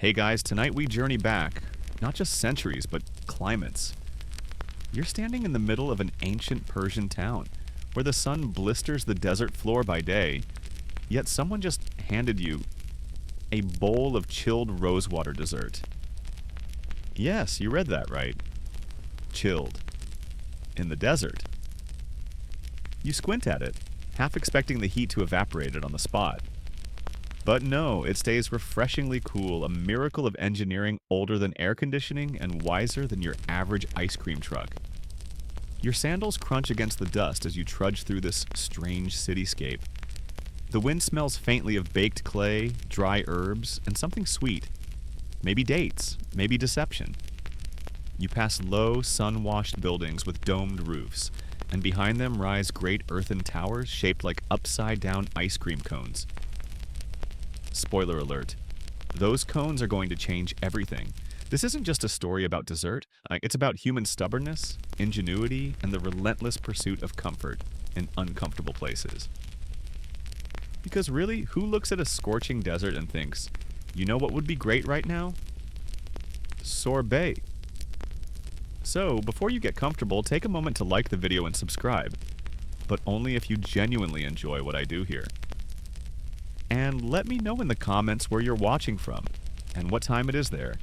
Hey guys, tonight we journey back, not just centuries, but climates. You're standing in the middle of an ancient Persian town, where the sun blisters the desert floor by day, yet someone just handed you a bowl of chilled rosewater dessert. Yes, you read that right. Chilled. In the desert. You squint at it, half expecting the heat to evaporate it on the spot. But no, it stays refreshingly cool, a miracle of engineering older than air conditioning and wiser than your average ice cream truck. Your sandals crunch against the dust as you trudge through this strange cityscape. The wind smells faintly of baked clay, dry herbs, and something sweet. Maybe dates, maybe deception. You pass low, sun-washed buildings with domed roofs, and behind them rise great earthen towers shaped like upside-down ice cream cones. Spoiler alert. Those cones are going to change everything. This isn't just a story about dessert. It's about human stubbornness, ingenuity, and the relentless pursuit of comfort in uncomfortable places. Because really, who looks at a scorching desert and thinks, you know what would be great right now? Sorbet. So, before you get comfortable, take a moment to like the video and subscribe. But only if you genuinely enjoy what I do here. And let me know in the comments where you're watching from, and what time it is there.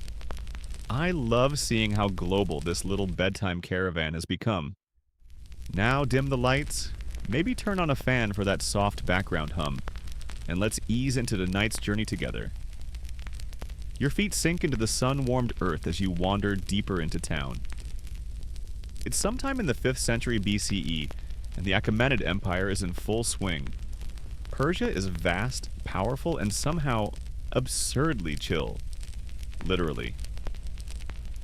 I love seeing how global this little bedtime caravan has become. Now dim the lights, maybe turn on a fan for that soft background hum, and let's ease into the night's journey together. Your feet sink into the sun-warmed earth as you wander deeper into town. It's sometime in the 5th century BCE, and the Achaemenid Empire is in full swing. Persia is vast, powerful, and somehow absurdly chill. Literally.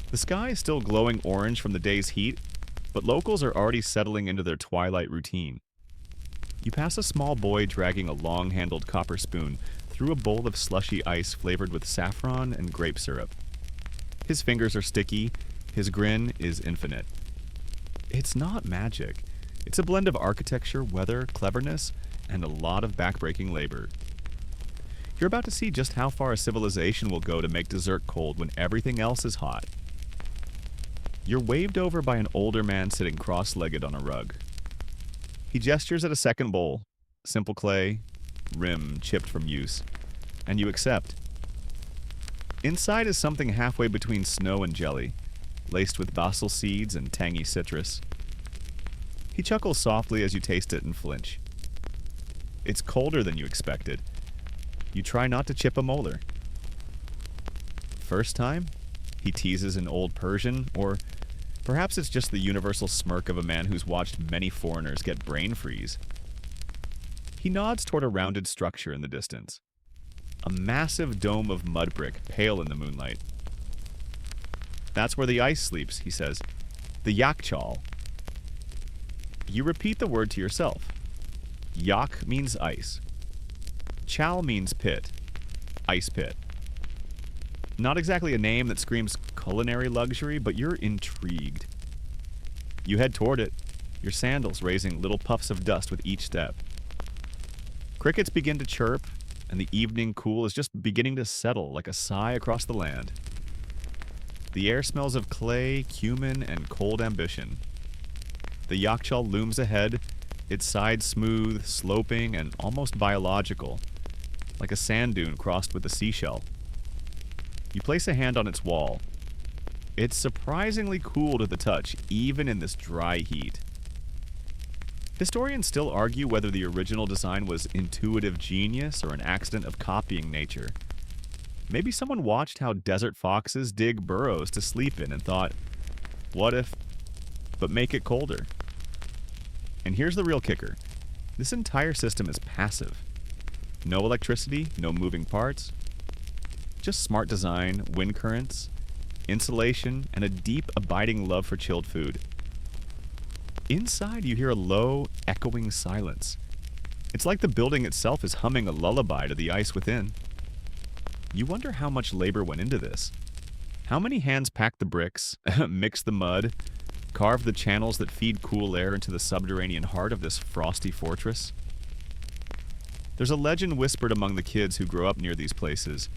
The sky is still glowing orange from the day's heat, but locals are already settling into their twilight routine. You pass a small boy dragging a long-handled copper spoon through a bowl of slushy ice flavored with saffron and grape syrup. His fingers are sticky, his grin is infinite. It's not magic. It's a blend of architecture, weather, cleverness, and a lot of backbreaking labor. You're about to see just how far a civilization will go to make dessert cold when everything else is hot. You're waved over by an older man sitting cross-legged on a rug. He gestures at a second bowl, simple clay, rim chipped from use, and you accept. Inside is something halfway between snow and jelly, laced with basil seeds and tangy citrus. He chuckles softly as you taste it and flinch. It's colder than you expected. You try not to chip a molar. First time? He teases in Old Persian, or perhaps it's just the universal smirk of a man who's watched many foreigners get brain freeze. He nods toward a rounded structure in the distance. A massive dome of mud brick, pale in the moonlight. That's where the ice sleeps, he says. The Yakhchal. You repeat the word to yourself. Yak means ice. Chal means pit. Ice pit. Not exactly a name that screams culinary luxury, but you're intrigued. You head toward it, your sandals raising little puffs of dust with each step. Crickets begin to chirp, and the evening cool is just beginning to settle like a sigh across the land. The air smells of clay, cumin, and cold ambition. The Yakhchal looms ahead, its sides smooth, sloping, and almost biological, like a sand dune crossed with a seashell. You place a hand on its wall. It's surprisingly cool to the touch, even in this dry heat. Historians still argue whether the original design was intuitive genius or an accident of copying nature. Maybe someone watched how desert foxes dig burrows to sleep in and thought, what if, but make it colder? And here's the real kicker. This entire system is passive. No electricity, no moving parts. Just smart design, wind currents, insulation, and a deep, abiding love for chilled food. Inside, you hear a low, echoing silence. It's like the building itself is humming a lullaby to the ice within. You wonder how much labor went into this. How many hands packed the bricks, mixed the mud, carved the channels that feed cool air into the subterranean heart of this frosty fortress? There's a legend whispered among the kids who grow up near these places.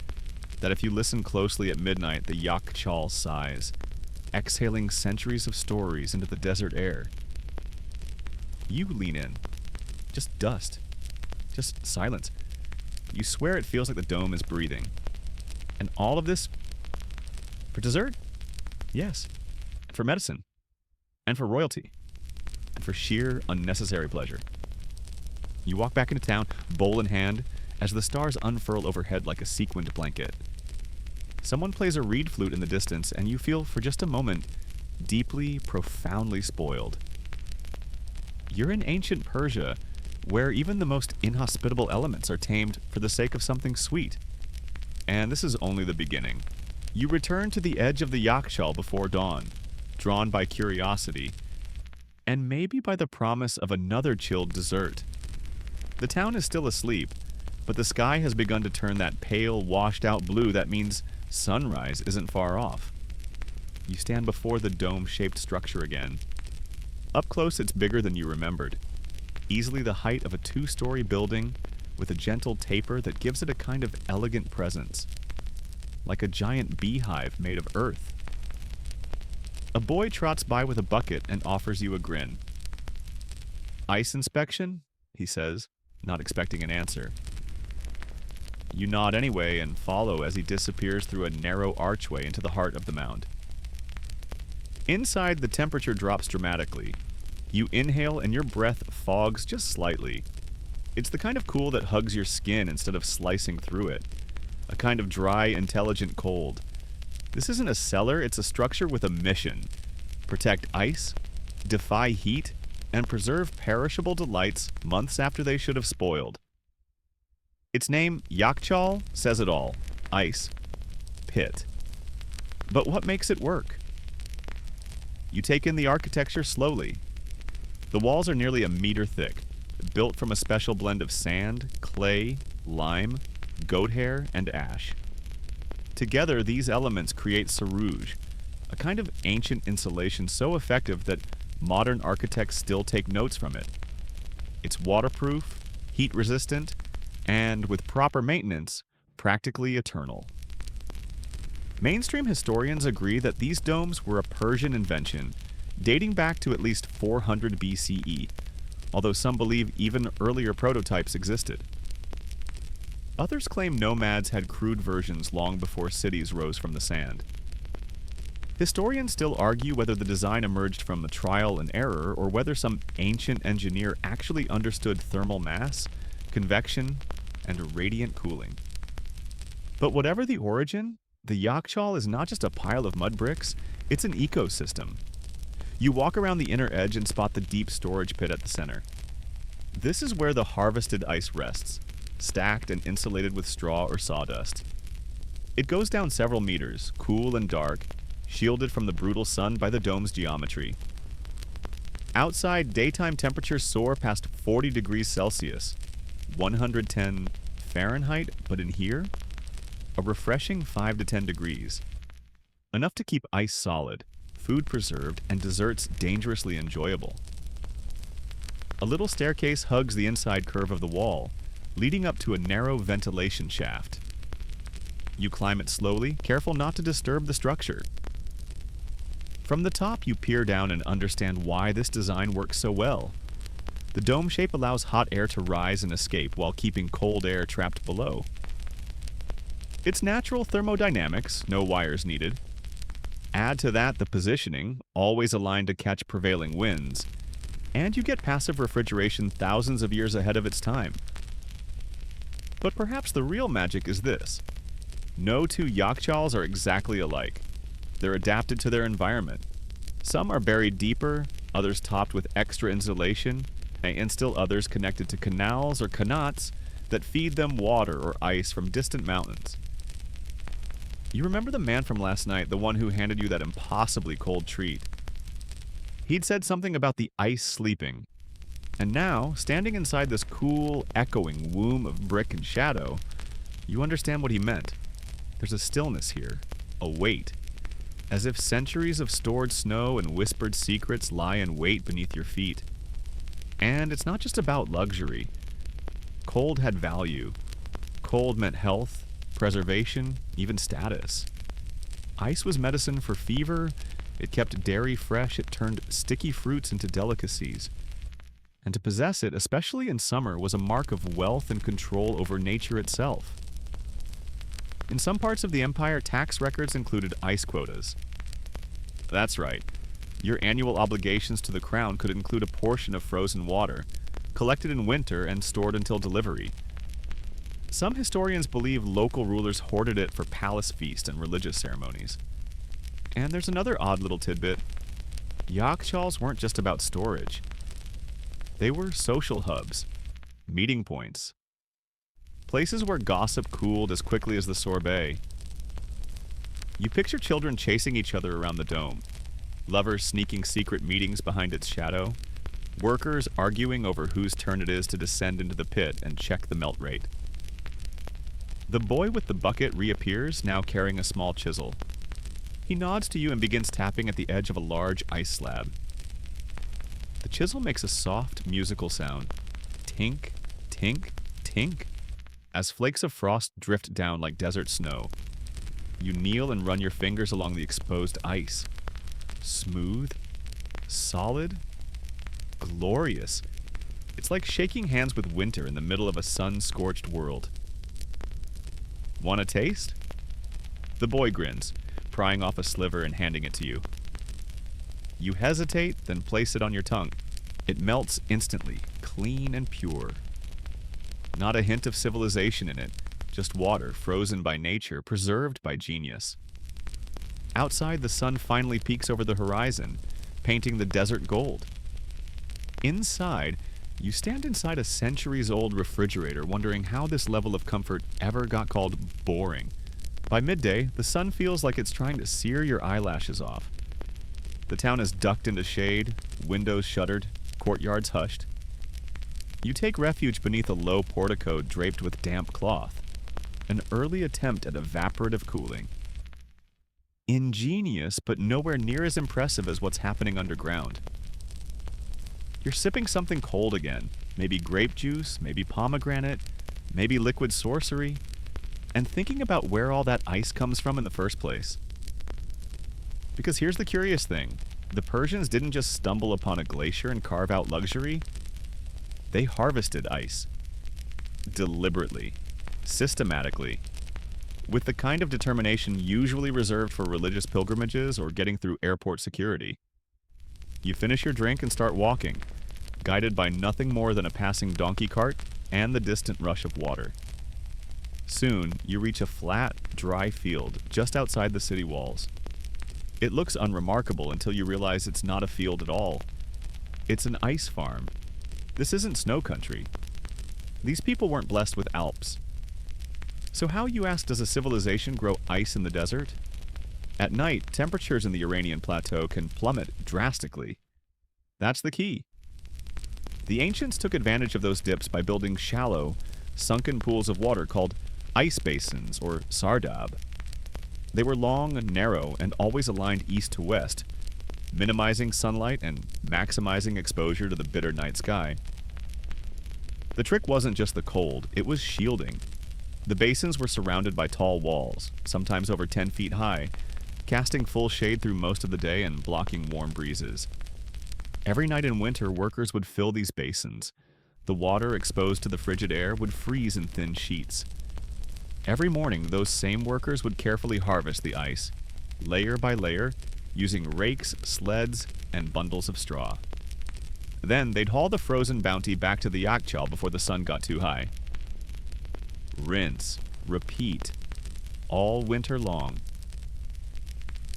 that if you listen closely at midnight, the Yakhchal sighs, exhaling centuries of stories into the desert air. You lean in. Just dust. Just silence. You swear it feels like the dome is breathing. And all of this for dessert? Yes. And for medicine. And for royalty. And for sheer, unnecessary pleasure. You walk back into town, bowl in hand, as the stars unfurl overhead like a sequined blanket. Someone plays a reed flute in the distance, and you feel, for just a moment, deeply, profoundly spoiled. You're in ancient Persia, where even the most inhospitable elements are tamed for the sake of something sweet. And this is only the beginning. You return to the edge of the Yakhchal before dawn, drawn by curiosity, and maybe by the promise of another chilled dessert. The town is still asleep, but the sky has begun to turn that pale, washed-out blue that means sunrise isn't far off. You stand before the dome-shaped structure again. Up close, it's bigger than you remembered. Easily the height of a 2-story building with a gentle taper that gives it a kind of elegant presence. Like a giant beehive made of earth. A boy trots by with a bucket and offers you a grin. "Ice inspection?" he says, not expecting an answer. You nod anyway and follow as he disappears through a narrow archway into the heart of the mound. Inside, the temperature drops dramatically. You inhale and your breath fogs just slightly. It's the kind of cool that hugs your skin instead of slicing through it. A kind of dry, intelligent cold. This isn't a cellar, it's a structure with a mission. Protect ice, defy heat, and preserve perishable delights months after they should have spoiled. Its name, Yakhchal, says it all. Ice. Pit. But what makes it work? You take in the architecture slowly. The walls are nearly a meter thick, built from a special blend of sand, clay, lime, goat hair, and ash. Together, these elements create sarouge, a kind of ancient insulation so effective that modern architects still take notes from it. It's waterproof, heat-resistant, and, with proper maintenance, practically eternal. Mainstream historians agree that these domes were a Persian invention, dating back to at least 400 BCE, although some believe even earlier prototypes existed. Others claim nomads had crude versions long before cities rose from the sand. Historians still argue whether the design emerged from a trial and error or whether some ancient engineer actually understood thermal mass, convection, and radiant cooling. But whatever the origin, the Yakhchal is not just a pile of mud bricks, it's an ecosystem. You walk around the inner edge and spot the deep storage pit at the center. This is where the harvested ice rests, stacked and insulated with straw or sawdust. It goes down several meters, cool and dark, shielded from the brutal sun by the dome's geometry. Outside, daytime temperatures soar past 40 degrees Celsius, 110 Fahrenheit, but in here, a refreshing 5 to 10 degrees. Enough to keep ice solid, food preserved, and desserts dangerously enjoyable. A little staircase hugs the inside curve of the wall, leading up to a narrow ventilation shaft. You climb it slowly, careful not to disturb the structure. From the top, you peer down and understand why this design works so well. The dome shape allows hot air to rise and escape while keeping cold air trapped below. It's natural thermodynamics, no wires needed. Add to that the positioning, always aligned to catch prevailing winds, and you get passive refrigeration thousands of years ahead of its time. But perhaps the real magic is this. No two Yakhchals are exactly alike. They're adapted to their environment. Some are buried deeper, others topped with extra insulation, and still others connected to canals or qanats that feed them water or ice from distant mountains. You remember the man from last night, the one who handed you that impossibly cold treat? He'd said something about the ice sleeping. And now, standing inside this cool, echoing womb of brick and shadow, you understand what he meant. There's a stillness here, a weight, as if centuries of stored snow and whispered secrets lie in wait beneath your feet. And it's not just about luxury. Cold had value. Cold meant health, preservation, even status. Ice was medicine for fever, it kept dairy fresh, it turned sticky fruits into delicacies. And to possess it, especially in summer, was a mark of wealth and control over nature itself. In some parts of the empire, tax records included ice quotas. That's right. Your annual obligations to the crown could include a portion of frozen water, collected in winter and stored until delivery. Some historians believe local rulers hoarded it for palace feasts and religious ceremonies. And there's another odd little tidbit. Yakhchals weren't just about storage. They were social hubs, meeting points, places where gossip cooled as quickly as the sorbet. You picture children chasing each other around the dome, lovers sneaking secret meetings behind its shadow, workers arguing over whose turn it is to descend into the pit and check the melt rate. The boy with the bucket reappears, now carrying a small chisel. He nods to you and begins tapping at the edge of a large ice slab. The chisel makes a soft, musical sound. Tink, tink, tink, as flakes of frost drift down like desert snow. You kneel and run your fingers along the exposed ice. Smooth, solid, glorious. It's like shaking hands with winter in the middle of a sun-scorched world. Want a taste? The boy grins, prying off a sliver and handing it to you. You hesitate, then place it on your tongue. It melts instantly, clean and pure. Not a hint of civilization in it, just water frozen by nature, preserved by genius. Outside, the sun finally peeks over the horizon, painting the desert gold. Inside, you stand inside a centuries-old refrigerator, wondering how this level of comfort ever got called boring. By midday, the sun feels like it's trying to sear your eyelashes off. The town is ducked into shade, windows shuttered, courtyards hushed. You take refuge beneath a low portico draped with damp cloth, an early attempt at evaporative cooling. Ingenious, but nowhere near as impressive as what's happening underground. You're sipping something cold again, maybe grape juice, maybe pomegranate, maybe liquid sorcery, and thinking about where all that ice comes from in the first place. Because here's the curious thing. The Persians didn't just stumble upon a glacier and carve out luxury. They harvested ice. Deliberately. Systematically. With the kind of determination usually reserved for religious pilgrimages or getting through airport security. You finish your drink and start walking, guided by nothing more than a passing donkey cart and the distant rush of water. Soon, you reach a flat, dry field just outside the city walls. It looks unremarkable until you realize it's not a field at all. It's an ice farm. This isn't snow country. These people weren't blessed with Alps. So how, you ask, does a civilization grow ice in the desert? At night, temperatures in the Iranian plateau can plummet drastically. That's the key. The ancients took advantage of those dips by building shallow, sunken pools of water called ice basins, or sardab. They were long, narrow, and always aligned east to west, minimizing sunlight and maximizing exposure to the bitter night sky. The trick wasn't just the cold, it was shielding. The basins were surrounded by tall walls, sometimes over 10 feet high, casting full shade through most of the day and blocking warm breezes. Every night in winter, workers would fill these basins. The water exposed to the frigid air would freeze in thin sheets. Every morning, those same workers would carefully harvest the ice, layer by layer, using rakes, sleds, and bundles of straw. Then they'd haul the frozen bounty back to the Yakhchal before the sun got too high. Rinse, repeat, all winter long.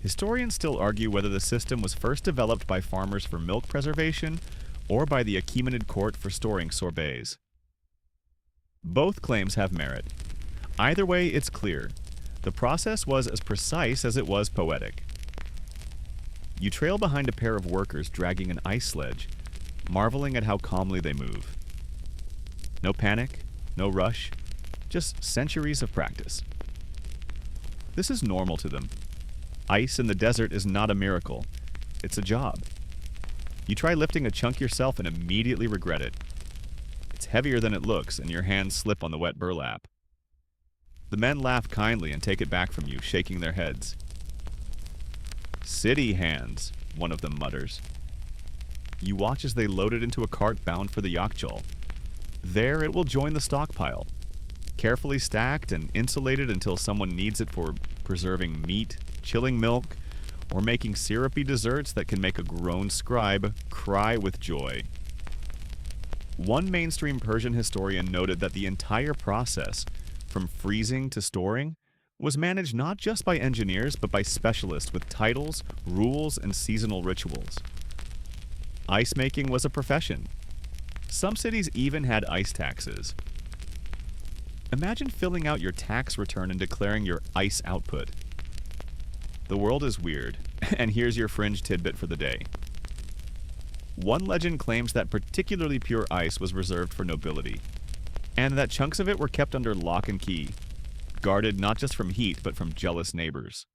Historians still argue whether the system was first developed by farmers for milk preservation or by the Achaemenid court for storing sorbets. Both claims have merit. Either way, it's clear. The process was as precise as it was poetic. You trail behind a pair of workers dragging an ice sledge, marveling at how calmly they move. No panic, no rush, just centuries of practice. This is normal to them. Ice in the desert is not a miracle. It's a job. You try lifting a chunk yourself and immediately regret it. It's heavier than it looks, and your hands slip on the wet burlap. The men laugh kindly and take it back from you, shaking their heads. "City hands," one of them mutters. You watch as they load it into a cart bound for the Yakhchal. There it will join the stockpile, carefully stacked and insulated until someone needs it for preserving meat, chilling milk, or making syrupy desserts that can make a grown scribe cry with joy. One mainstream Persian historian noted that the entire process, from freezing to storing, was managed not just by engineers but by specialists with titles, rules, and seasonal rituals. Ice making was a profession. Some cities even had ice taxes. Imagine filling out your tax return and declaring your ice output. The world is weird, and here's your fringe tidbit for the day. One legend claims that particularly pure ice was reserved for nobility, and that chunks of it were kept under lock and key, guarded not just from heat but from jealous neighbors.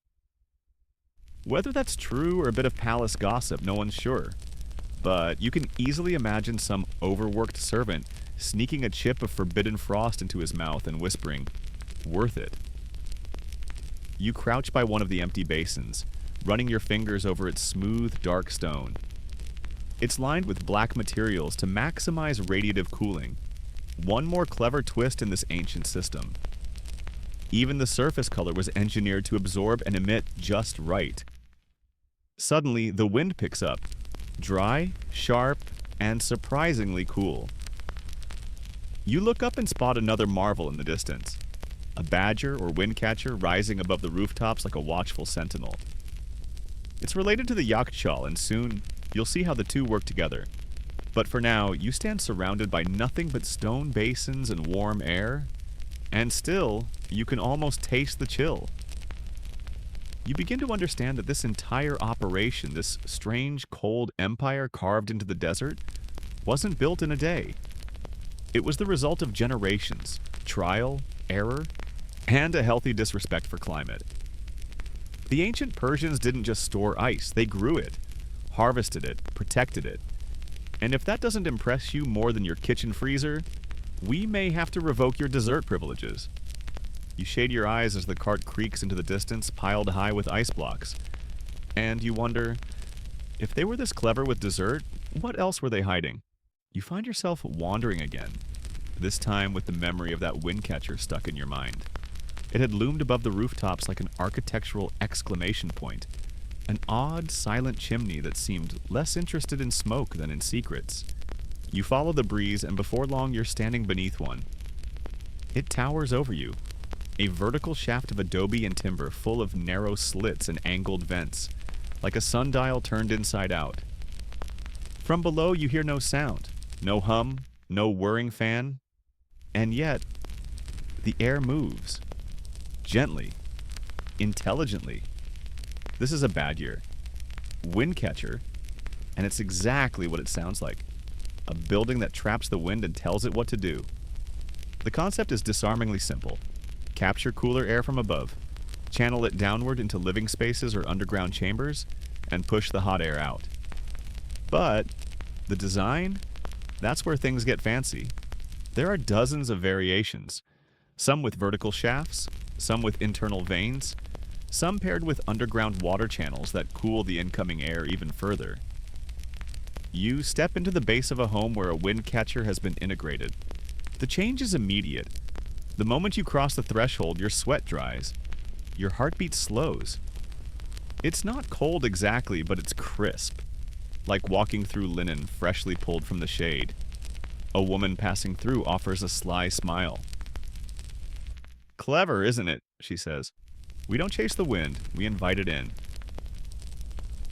Whether that's true or a bit of palace gossip, no one's sure. But you can easily imagine some overworked servant sneaking a chip of forbidden frost into his mouth and whispering, "Worth it." You crouch by one of the empty basins, running your fingers over its smooth, dark stone. It's lined with black materials to maximize radiative cooling. One more clever twist in this ancient system. Even the surface color was engineered to absorb and emit just right. Suddenly, the wind picks up. Dry, sharp, and surprisingly cool. You look up and spot another marvel in the distance. A badger or windcatcher rising above the rooftops like a watchful sentinel. It's related to the Yakhchal, and soon you'll see how the two work together. But for now, you stand surrounded by nothing but stone basins and warm air, and still, you can almost taste the chill. You begin to understand that this entire operation, this strange, cold empire carved into the desert, wasn't built in a day. It was the result of generations, trial, error, and a healthy disrespect for climate. The ancient Persians didn't just store ice, they grew it, harvested it, protected it. And if that doesn't impress you more than your kitchen freezer, we may have to revoke your dessert privileges. You shade your eyes as the cart creaks into the distance, piled high with ice blocks. And you wonder, if they were this clever with dessert, what else were they hiding? You find yourself wandering again, this time with the memory of that windcatcher stuck in your mind. It had loomed above the rooftops like an architectural exclamation point, an odd, silent chimney that seemed less interested in smoke than in secrets. You follow the breeze, and before long you're standing beneath one. It towers over you, a vertical shaft of adobe and timber full of narrow slits and angled vents, like a sundial turned inside out. From below you hear no sound, no hum, no whirring fan, and yet the air moves. Gently, intelligently. This is a badger, windcatcher, and it's exactly what it sounds like. A building that traps the wind and tells it what to do. The concept is disarmingly simple. Capture cooler air from above, channel it downward into living spaces or underground chambers, and push the hot air out. But the design? That's where things get fancy. There are dozens of variations, some with vertical shafts, some with internal vanes, some paired with underground water channels that cool the incoming air even further. You step into the base of a home where a windcatcher has been integrated. The change is immediate. The moment you cross the threshold, your sweat dries. Your heartbeat slows. It's not cold exactly, but it's crisp, like walking through linen freshly pulled from the shade. A woman passing through offers a sly smile. "Clever, isn't it?" she says. "We don't chase the wind, we invite it in."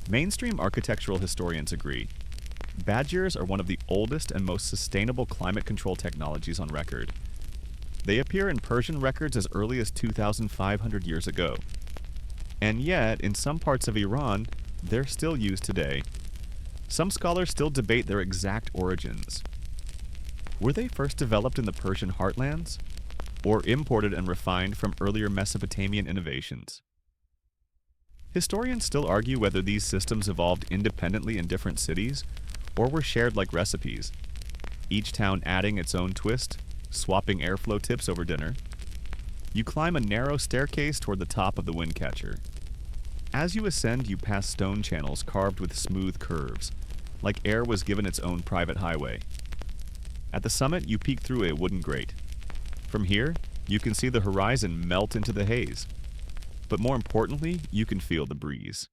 Mainstream architectural historians agree. Badgirs are one of the oldest and most sustainable climate control technologies on record. They appear in Persian records as early as 2,500 years ago. And yet, in some parts of Iran, they're still used today. Some scholars still debate their exact origins. Were they first developed in the Persian heartlands, or imported and refined from earlier Mesopotamian innovations? Historians still argue whether these systems evolved independently in different cities, or were shared like recipes, each town adding its own twist, swapping airflow tips over dinner. You climb a narrow staircase toward the top of the windcatcher. As you ascend, you pass stone channels carved with smooth curves, like air was given its own private highway. At the summit, you peek through a wooden grate. From here, you can see the horizon melt into the haze. But more importantly, you can feel the breeze.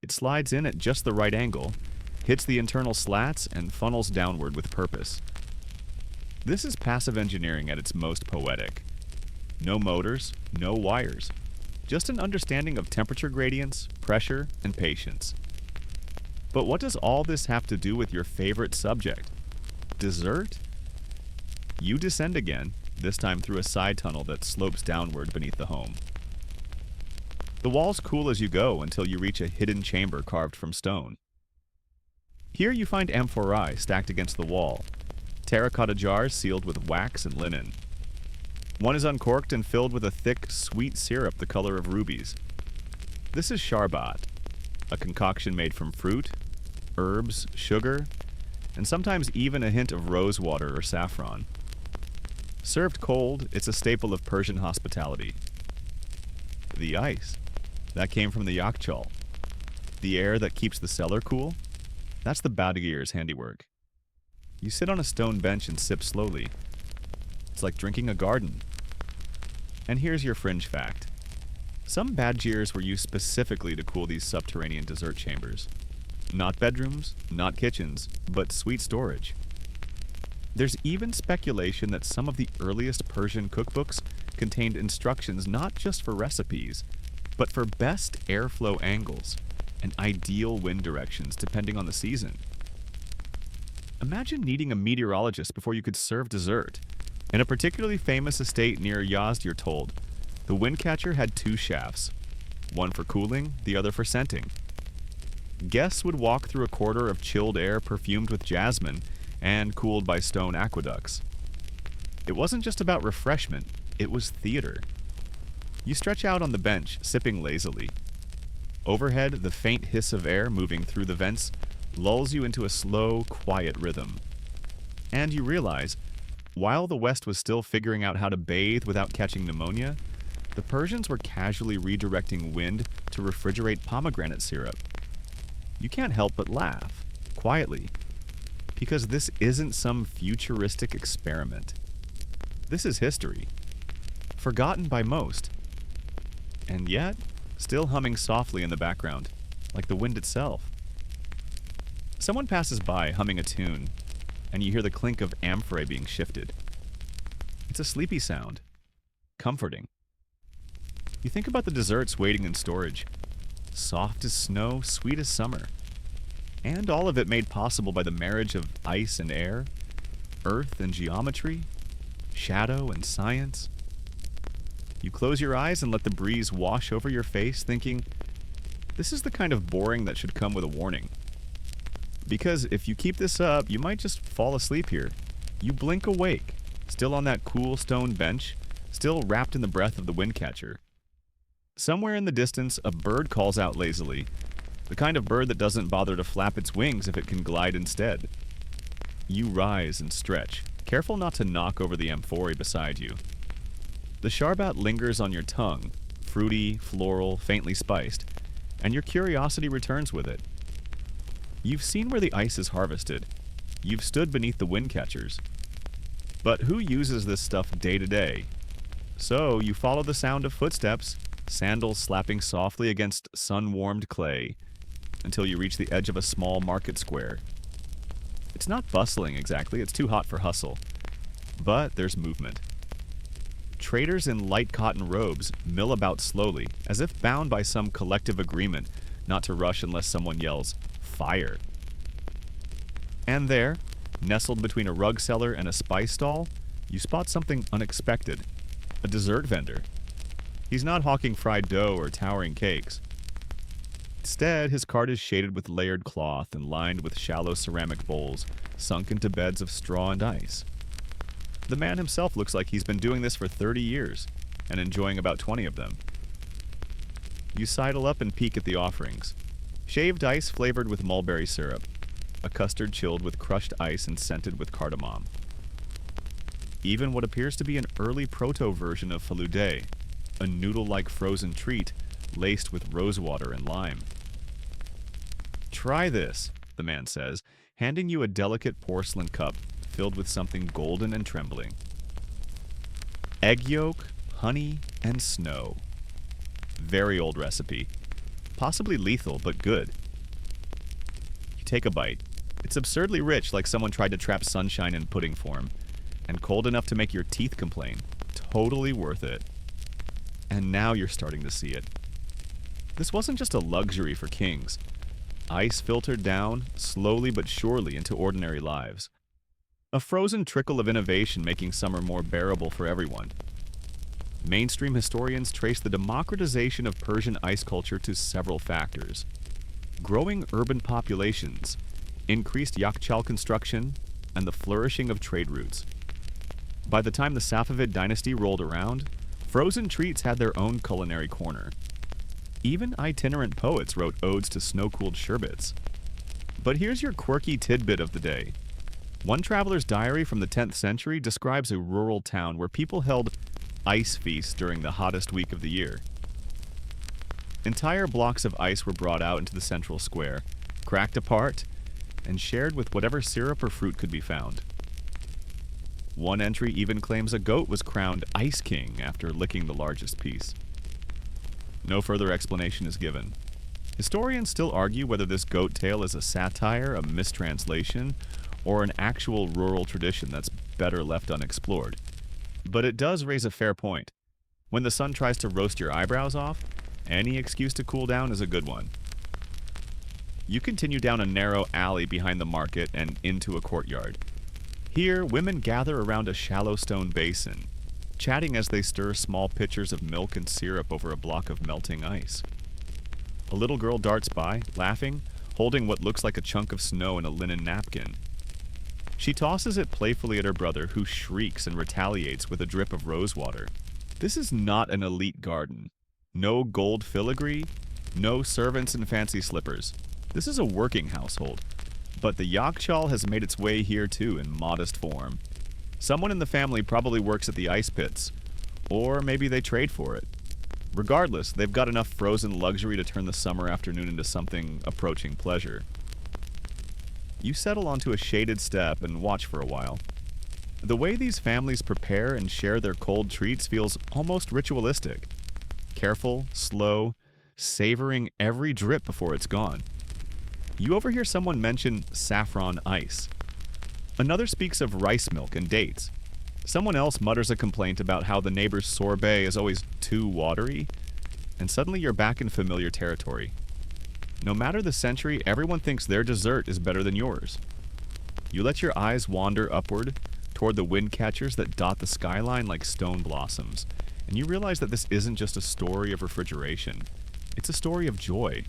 It slides in at just the right angle, hits the internal slats, and funnels downward with purpose. This is passive engineering at its most poetic. No motors, no wires. Just an understanding of temperature gradients, pressure, and patience. But what does all this have to do with your favorite subject? Dessert? You descend again, this time through a side tunnel that slopes downward beneath the home. The walls cool as you go until you reach a hidden chamber carved from stone. Here you find amphorae stacked against the wall, terracotta jars sealed with wax and linen. One is uncorked and filled with a thick, sweet syrup the color of rubies. This is sharbat, a concoction made from fruit, herbs, sugar, and sometimes even a hint of rose water or saffron. Served cold, it's a staple of Persian hospitality. The ice. That came from the Yakhchal. The air that keeps the cellar cool? That's the badgirs' handiwork. You sit on a stone bench and sip slowly. It's like drinking a garden. And here's your fringe fact. Some badgirs were used specifically to cool these subterranean dessert chambers. Not bedrooms, not kitchens, but sweet storage. There's even speculation that some of the earliest Persian cookbooks contained instructions not just for recipes, but for best airflow angles and ideal wind directions depending on the season. Imagine needing a meteorologist before you could serve dessert. In a particularly famous estate near Yazd, you're told, the windcatcher had two shafts, one for cooling, the other for scenting. Guests would walk through a corridor of chilled air perfumed with jasmine and cooled by stone aqueducts. It wasn't just about refreshment, it was theater. You stretch out on the bench, sipping lazily. Overhead, the faint hiss of air moving through the vents lulls you into a slow, quiet rhythm. And you realize, while the West was still figuring out how to bathe without catching pneumonia, the Persians were casually redirecting wind to refrigerate pomegranate syrup. You can't help but laugh, quietly, because this isn't some futuristic experiment. This is history, forgotten by most, and yet still humming softly in the background, like the wind itself. Someone passes by humming a tune, and you hear the clink of amphorae being shifted. It's a sleepy sound, comforting. You think about the desserts waiting in storage, soft as snow, sweet as summer, and all of it made possible by the marriage of ice and air, earth and geometry, shadow and science. You close your eyes and let the breeze wash over your face, thinking, this is the kind of boring that should come with a warning. Because if you keep this up, you might just fall asleep here. You blink awake, still on that cool stone bench, still wrapped in the breath of the windcatcher. Somewhere in the distance, a bird calls out lazily, the kind of bird that doesn't bother to flap its wings if it can glide instead. You rise and stretch, careful not to knock over the amphorae beside you. The sharbat lingers on your tongue, fruity, floral, faintly spiced, and your curiosity returns with it. You've seen where the ice is harvested. You've stood beneath the windcatchers. But who uses this stuff day to day? So you follow the sound of footsteps, sandals slapping softly against sun-warmed clay, until you reach the edge of a small market square. It's not bustling exactly, it's too hot for hustle. But there's movement. Traders in light cotton robes mill about slowly, as if bound by some collective agreement not to rush unless someone yells, "Fire!" And there, nestled between a rug seller and a spice stall, you spot something unexpected. A dessert vendor. He's not hawking fried dough or towering cakes. Instead, his cart is shaded with layered cloth and lined with shallow ceramic bowls, sunk into beds of straw and ice. The man himself looks like he's been doing this for 30 years, and enjoying about 20 of them. You sidle up and peek at the offerings. Shaved ice flavored with mulberry syrup, a custard chilled with crushed ice and scented with cardamom. even what appears to be an early proto-version of falude, a noodle-like frozen treat laced with rosewater and lime. "Try this," the man says, handing you a delicate porcelain cup filled with something golden and trembling. Egg yolk, honey, and snow. Very old recipe. Possibly lethal, but good. You take a bite. It's absurdly rich, like someone tried to trap sunshine in pudding form, and cold enough to make your teeth complain. Totally worth it. And now you're starting to see it. This wasn't just a luxury for kings. Ice filtered down, slowly but surely, into ordinary lives. A frozen trickle of innovation making summer more bearable for everyone. Mainstream historians trace the democratization of Persian ice culture to several factors: growing urban populations, increased Yakhchal construction, and the flourishing of trade routes. By the time the Safavid dynasty rolled around, frozen treats had their own culinary corner. Even itinerant poets wrote odes to snow-cooled sherbets. But here's your quirky tidbit of the day. One traveler's diary from the 10th century describes a rural town where people held ice feasts during the hottest week of the year. Entire blocks of ice were brought out into the central square, cracked apart, and shared with whatever syrup or fruit could be found. One entry even claims a goat was crowned Ice King after licking the largest piece. No further explanation is given. Historians still argue whether this goat tale is a satire, a mistranslation, or an actual rural tradition that's better left unexplored. But it does raise a fair point. When the sun tries to roast your eyebrows off, any excuse to cool down is a good one. You continue down a narrow alley behind the market and into a courtyard. Here, women gather around a shallow stone basin, chatting as they stir small pitchers of milk and syrup over a block of melting ice. A little girl darts by, laughing, holding what looks like a chunk of snow in a linen napkin. She tosses it playfully at her brother, who shrieks and retaliates with a drip of rosewater. This is not an elite garden. No gold filigree, no servants in fancy slippers. This is a working household. But the Yakhchal has made its way here too in modest form. Someone in the family probably works at the ice pits, or maybe they trade for it. Regardless, they've got enough frozen luxury to turn the summer afternoon into something approaching pleasure. You settle onto a shaded step and watch for a while. The way these families prepare and share their cold treats feels almost ritualistic. Careful, slow, savoring every drip before it's gone. You overhear someone mention saffron ice. Another speaks of rice milk and dates. Someone else mutters a complaint about how the neighbor's sorbet is always too watery, and suddenly you're back in familiar territory. No matter the century, everyone thinks their dessert is better than yours. You let your eyes wander upward toward the windcatchers that dot the skyline like stone blossoms, and you realize that this isn't just a story of refrigeration. It's a story of joy,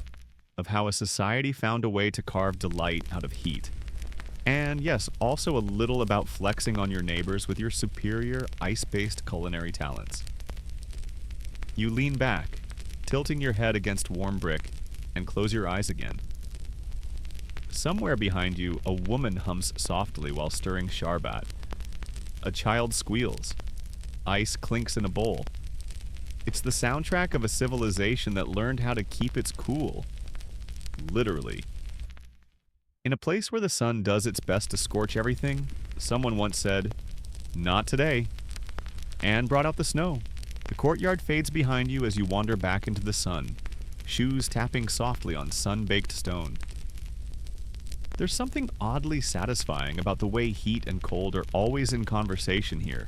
of how a society found a way to carve delight out of heat. And yes, also a little about flexing on your neighbors with your superior ice-based culinary talents. You lean back, tilting your head against warm brick, and close your eyes again. Somewhere behind you, a woman hums softly while stirring sharbat. A child squeals. Ice clinks in a bowl. It's the soundtrack of a civilization that learned how to keep its cool. Literally. In a place where the sun does its best to scorch everything, someone once said, "Not today," and brought out the snow. The courtyard fades behind you as you wander back into the sun, shoes tapping softly on sun-baked stone. There's something oddly satisfying about the way heat and cold are always in conversation here,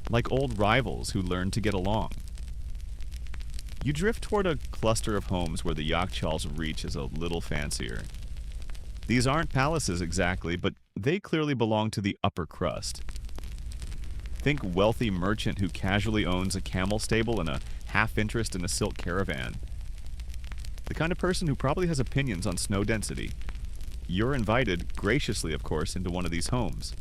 like old rivals who learn to get along. You drift toward a cluster of homes where the Yakhchal's reach is a little fancier. These aren't palaces exactly, but they clearly belong to the upper crust. Think wealthy merchant who casually owns a camel stable and a half-interest in a silk caravan. The kind of person who probably has opinions on snow density. You're invited, graciously of course, into one of these homes.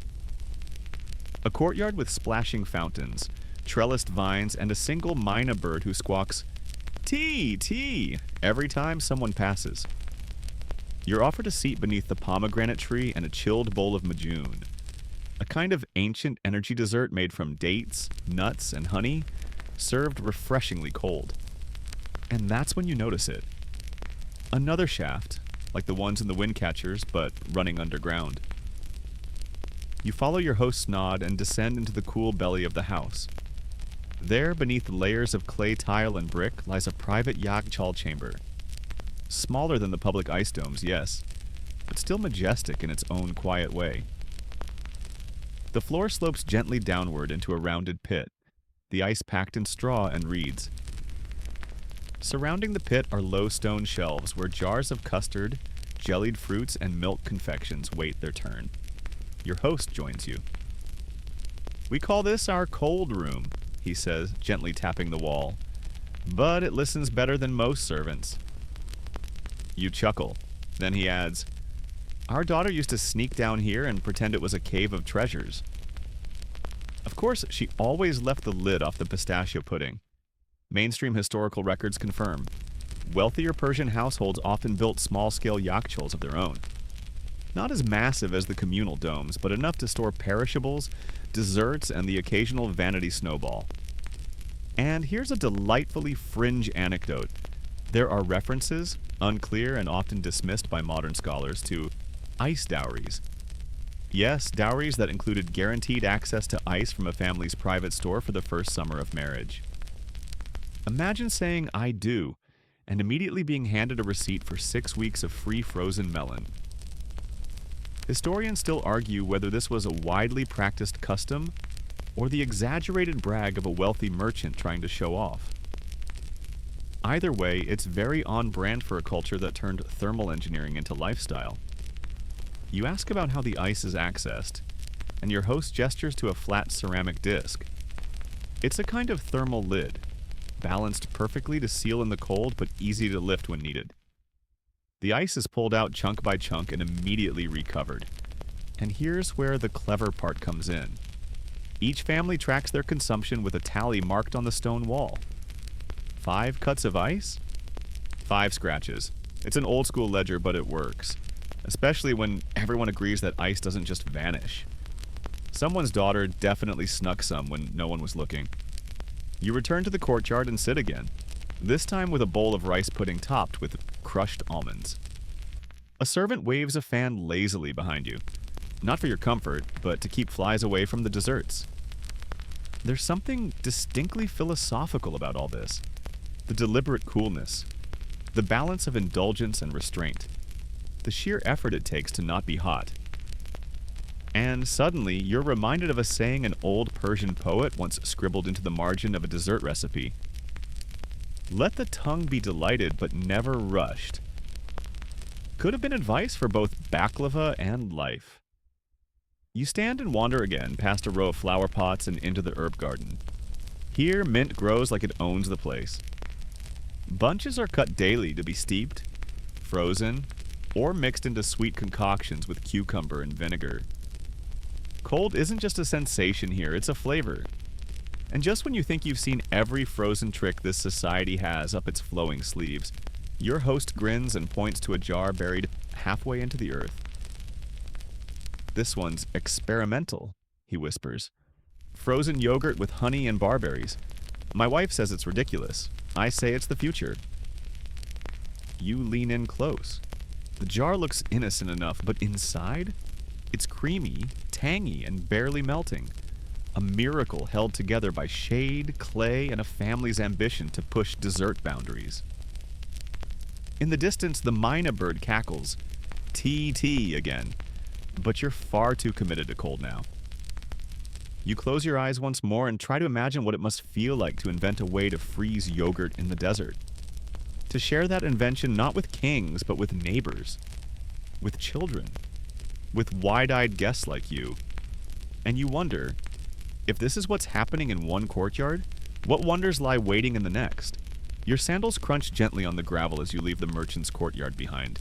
A courtyard with splashing fountains, trellised vines, and a single myna bird who squawks, "Tea, tea," every time someone passes. You're offered a seat beneath the pomegranate tree and a chilled bowl of majoon. a kind of ancient energy dessert made from dates, nuts, and honey, served refreshingly cold. And that's when you notice it. Another shaft, like the ones in the windcatchers, but running underground. You follow your host's nod and descend into the cool belly of the house. There, beneath layers of clay tile and brick, lies a private Yakhchal chamber. Smaller than the public ice domes, yes, but still majestic in its own quiet way. The floor slopes gently downward into a rounded pit, the ice packed in straw and reeds. Surrounding the pit are low stone shelves where jars of custard, jellied fruits, and milk confections wait their turn. Your host joins you. "We call this our cold room," he says, gently tapping the wall. "But it listens better than most servants." You chuckle. Then he adds, "Our daughter used to sneak down here and pretend it was a cave of treasures." Of course, she always left the lid off the pistachio pudding. Mainstream historical records confirm. Wealthier Persian households often built small-scale yakhchals of their own. Not as massive as the communal domes, but enough to store perishables, desserts, and the occasional vanity snowball. And here's a delightfully fringe anecdote. There are references, unclear and often dismissed by modern scholars, to ice dowries. Yes, dowries that included guaranteed access to ice from a family's private store for the first summer of marriage. Imagine saying "I do," and immediately being handed a receipt for 6 weeks of free frozen melon. Historians still argue whether this was a widely practiced custom or the exaggerated brag of a wealthy merchant trying to show off. Either way, it's very on brand for a culture that turned thermal engineering into lifestyle. You ask about how the ice is accessed, and your host gestures to a flat ceramic disc. It's a kind of thermal lid, balanced perfectly to seal in the cold but easy to lift when needed. The ice is pulled out chunk by chunk and immediately recovered. And here's where the clever part comes in. Each family tracks their consumption with a tally marked on the stone wall. 5 cuts of ice? 5 scratches. It's an old school ledger, but it works. Especially when everyone agrees that ice doesn't just vanish. Someone's daughter definitely snuck some when no one was looking. You return to the courtyard and sit again, this time with a bowl of rice pudding topped with crushed almonds. A servant waves a fan lazily behind you, not for your comfort, but to keep flies away from the desserts. There's something distinctly philosophical about all this. The deliberate coolness, the balance of indulgence and restraint, the sheer effort it takes to not be hot. And suddenly, you're reminded of a saying an old Persian poet once scribbled into the margin of a dessert recipe. "Let the tongue be delighted, but never rushed." Could have been advice for both baklava and life. You stand and wander again past a row of flower pots and into the herb garden. Here, mint grows like it owns the place. Bunches are cut daily to be steeped, frozen, or mixed into sweet concoctions with cucumber and vinegar. Cold isn't just a sensation here, it's a flavor. And just when you think you've seen every frozen trick this society has up its flowing sleeves, your host grins and points to a jar buried halfway into the earth. "This one's experimental," he whispers. "Frozen yogurt with honey and barberries. My wife says it's ridiculous. I say it's the future." You lean in close. The jar looks innocent enough, but inside, it's creamy, tangy, and barely melting. A miracle held together by shade, clay, and a family's ambition to push dessert boundaries. In the distance, the myna bird cackles. Tea again. But you're far too committed to cold now. You close your eyes once more and try to imagine what it must feel like to invent a way to freeze yogurt in the desert. To share that invention not with kings, but with neighbors. With children. With wide-eyed guests like you. And you wonder, if this is what's happening in one courtyard, what wonders lie waiting in the next? Your sandals crunch gently on the gravel as you leave the merchant's courtyard behind,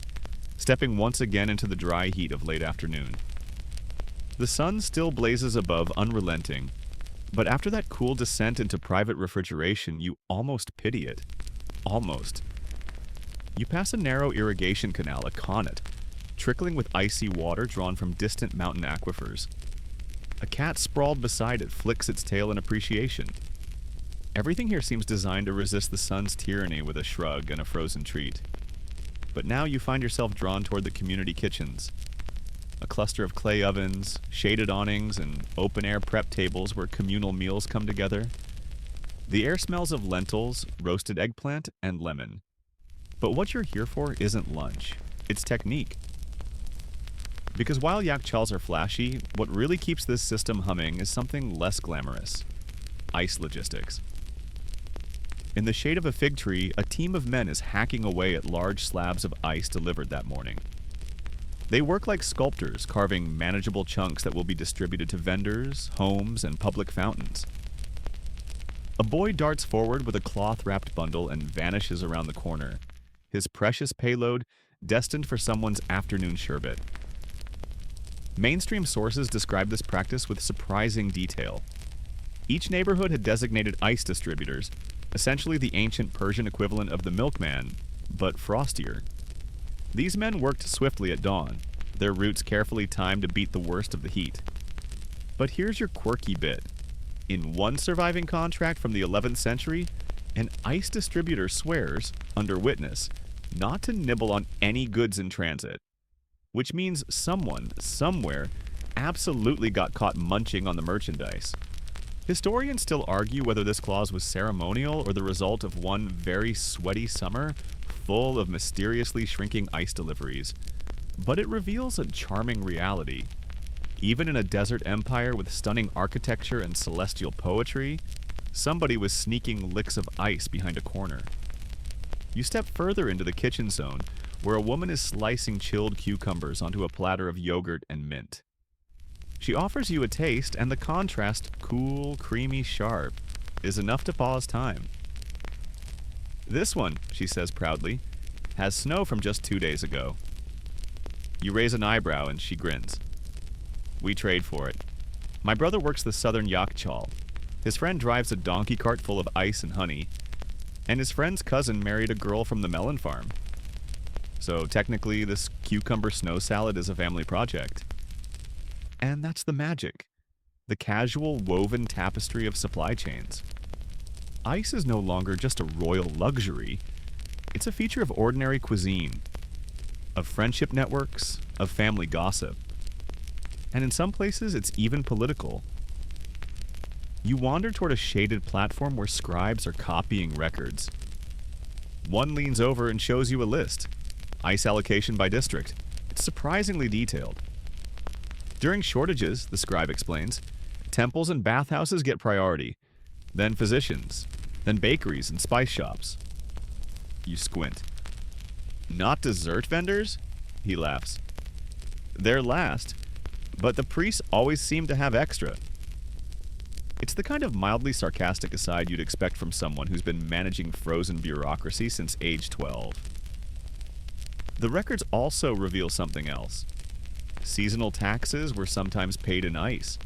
stepping once again into the dry heat of late afternoon. The sun still blazes above, unrelenting, but after that cool descent into private refrigeration, you almost pity it. Almost. You pass a narrow irrigation canal, a connet, trickling with icy water drawn from distant mountain aquifers. A cat sprawled beside it flicks its tail in appreciation. Everything here seems designed to resist the sun's tyranny with a shrug and a frozen treat. But now you find yourself drawn toward the community kitchens. A cluster of clay ovens, shaded awnings, and open-air prep tables where communal meals come together. The air smells of lentils, roasted eggplant, and lemon. But what you're here for isn't lunch. It's technique. Because while Yakhchals are flashy, what really keeps this system humming is something less glamorous. Ice logistics. In the shade of a fig tree, a team of men is hacking away at large slabs of ice delivered that morning. They work like sculptors, carving manageable chunks that will be distributed to vendors, homes, and public fountains. A boy darts forward with a cloth-wrapped bundle and vanishes around the corner, his precious payload destined for someone's afternoon sherbet. Mainstream sources describe this practice with surprising detail. Each neighborhood had designated ice distributors, essentially the ancient Persian equivalent of the milkman, but frostier. These men worked swiftly at dawn, their routes carefully timed to beat the worst of the heat. But here's your quirky bit. In one surviving contract from the 11th century, an ice distributor swears, under witness, not to nibble on any goods in transit. Which means someone, somewhere, absolutely got caught munching on the merchandise. Historians still argue whether this clause was ceremonial or the result of one very sweaty summer full of mysteriously shrinking ice deliveries. But it reveals a charming reality. Even in a desert empire with stunning architecture and celestial poetry, somebody was sneaking licks of ice behind a corner. You step further into the kitchen zone, where a woman is slicing chilled cucumbers onto a platter of yogurt and mint. She offers you a taste, and the contrast, cool, creamy, sharp, is enough to pause time. This one, she says proudly, has snow from just 2 days ago. You raise an eyebrow and she grins. We trade for it. My brother works the southern Yakhchal. His friend drives a donkey cart full of ice and honey, and his friend's cousin married a girl from the melon farm. So technically, this cucumber snow salad is a family project. And that's the magic. The casual, woven tapestry of supply chains. Ice is no longer just a royal luxury. It's a feature of ordinary cuisine, of friendship networks, of family gossip. And in some places, it's even political. You wander toward a shaded platform where scribes are copying records. One leans over and shows you a list. Ice allocation by district. It's surprisingly detailed. During shortages, the scribe explains, temples and bathhouses get priority, then physicians, then bakeries and spice shops. You squint. Not dessert vendors? He laughs. They're last, but the priests always seem to have extra. It's the kind of mildly sarcastic aside you'd expect from someone who's been managing frozen bureaucracy since age 12. The records also reveal something else. Seasonal taxes were sometimes paid in ice.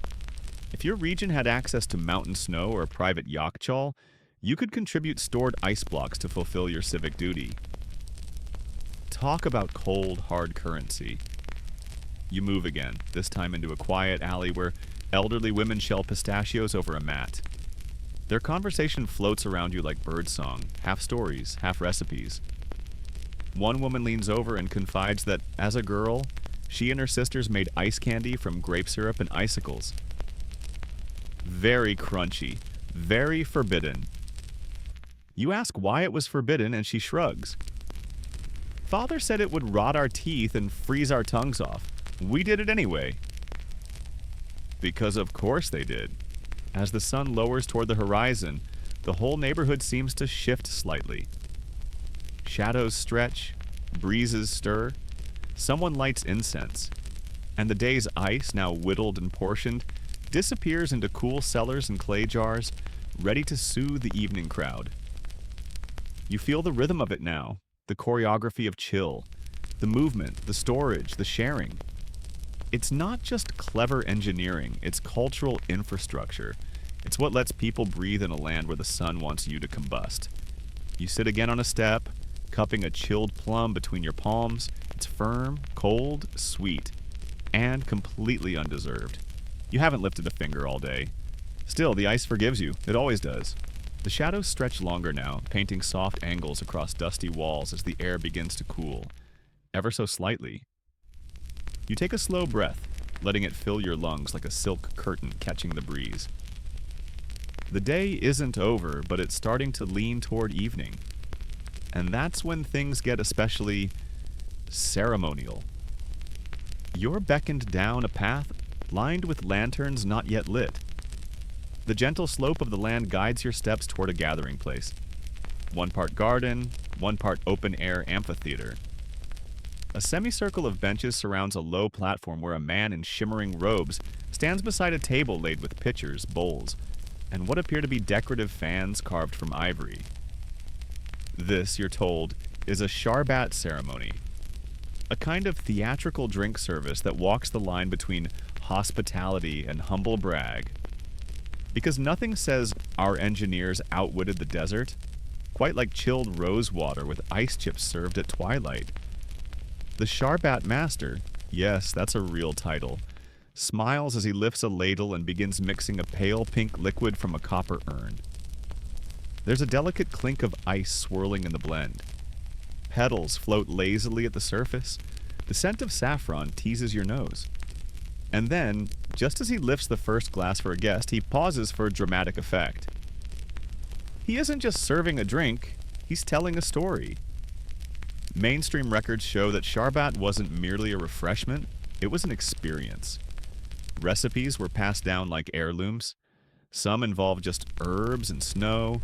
If your region had access to mountain snow or a private Yakhchal, you could contribute stored ice blocks to fulfill your civic duty. Talk about cold, hard currency. You move again, this time into a quiet alley where elderly women shell pistachios over a mat. Their conversation floats around you like birdsong, half stories, half recipes. One woman leans over and confides that, as a girl, she and her sisters made ice candy from grape syrup and icicles. Very crunchy, very forbidden. You ask why it was forbidden, and she shrugs. Father said it would rot our teeth and freeze our tongues off. We did it anyway. Because of course they did. As the sun lowers toward the horizon, the whole neighborhood seems to shift slightly. Shadows stretch, breezes stir, someone lights incense, and the day's ice, now whittled and portioned, disappears into cool cellars and clay jars, ready to soothe the evening crowd. You feel the rhythm of it now, the choreography of chill, the movement, the storage, the sharing. It's not just clever engineering, it's cultural infrastructure. It's what lets people breathe in a land where the sun wants you to combust. You sit again on a step, cupping a chilled plum between your palms. It's firm, cold, sweet, and completely undeserved. You haven't lifted a finger all day. Still, the ice forgives you. It always does. The shadows stretch longer now, painting soft angles across dusty walls as the air begins to cool, ever so slightly. You take a slow breath, letting it fill your lungs like a silk curtain catching the breeze. The day isn't over, but it's starting to lean toward evening. And that's when things get especially ceremonial. You're beckoned down a path lined with lanterns not yet lit. The gentle slope of the land guides your steps toward a gathering place. One part garden, one part open-air amphitheater. A semicircle of benches surrounds a low platform where a man in shimmering robes stands beside a table laid with pitchers, bowls, and what appear to be decorative fans carved from ivory. This, you're told, is a sharbat ceremony, a kind of theatrical drink service that walks the line between hospitality and humble brag. Because nothing says our engineers outwitted the desert, quite like chilled rose water with ice chips served at twilight. The Sharbat Master, yes, that's a real title, smiles as he lifts a ladle and begins mixing a pale pink liquid from a copper urn. There's a delicate clink of ice swirling in the blend. Petals float lazily at the surface. The scent of saffron teases your nose. And then, just as he lifts the first glass for a guest, he pauses for dramatic effect. He isn't just serving a drink, he's telling a story. Mainstream records show that Sharbat wasn't merely a refreshment, it was an experience. Recipes were passed down like heirlooms. Some involved just herbs and snow.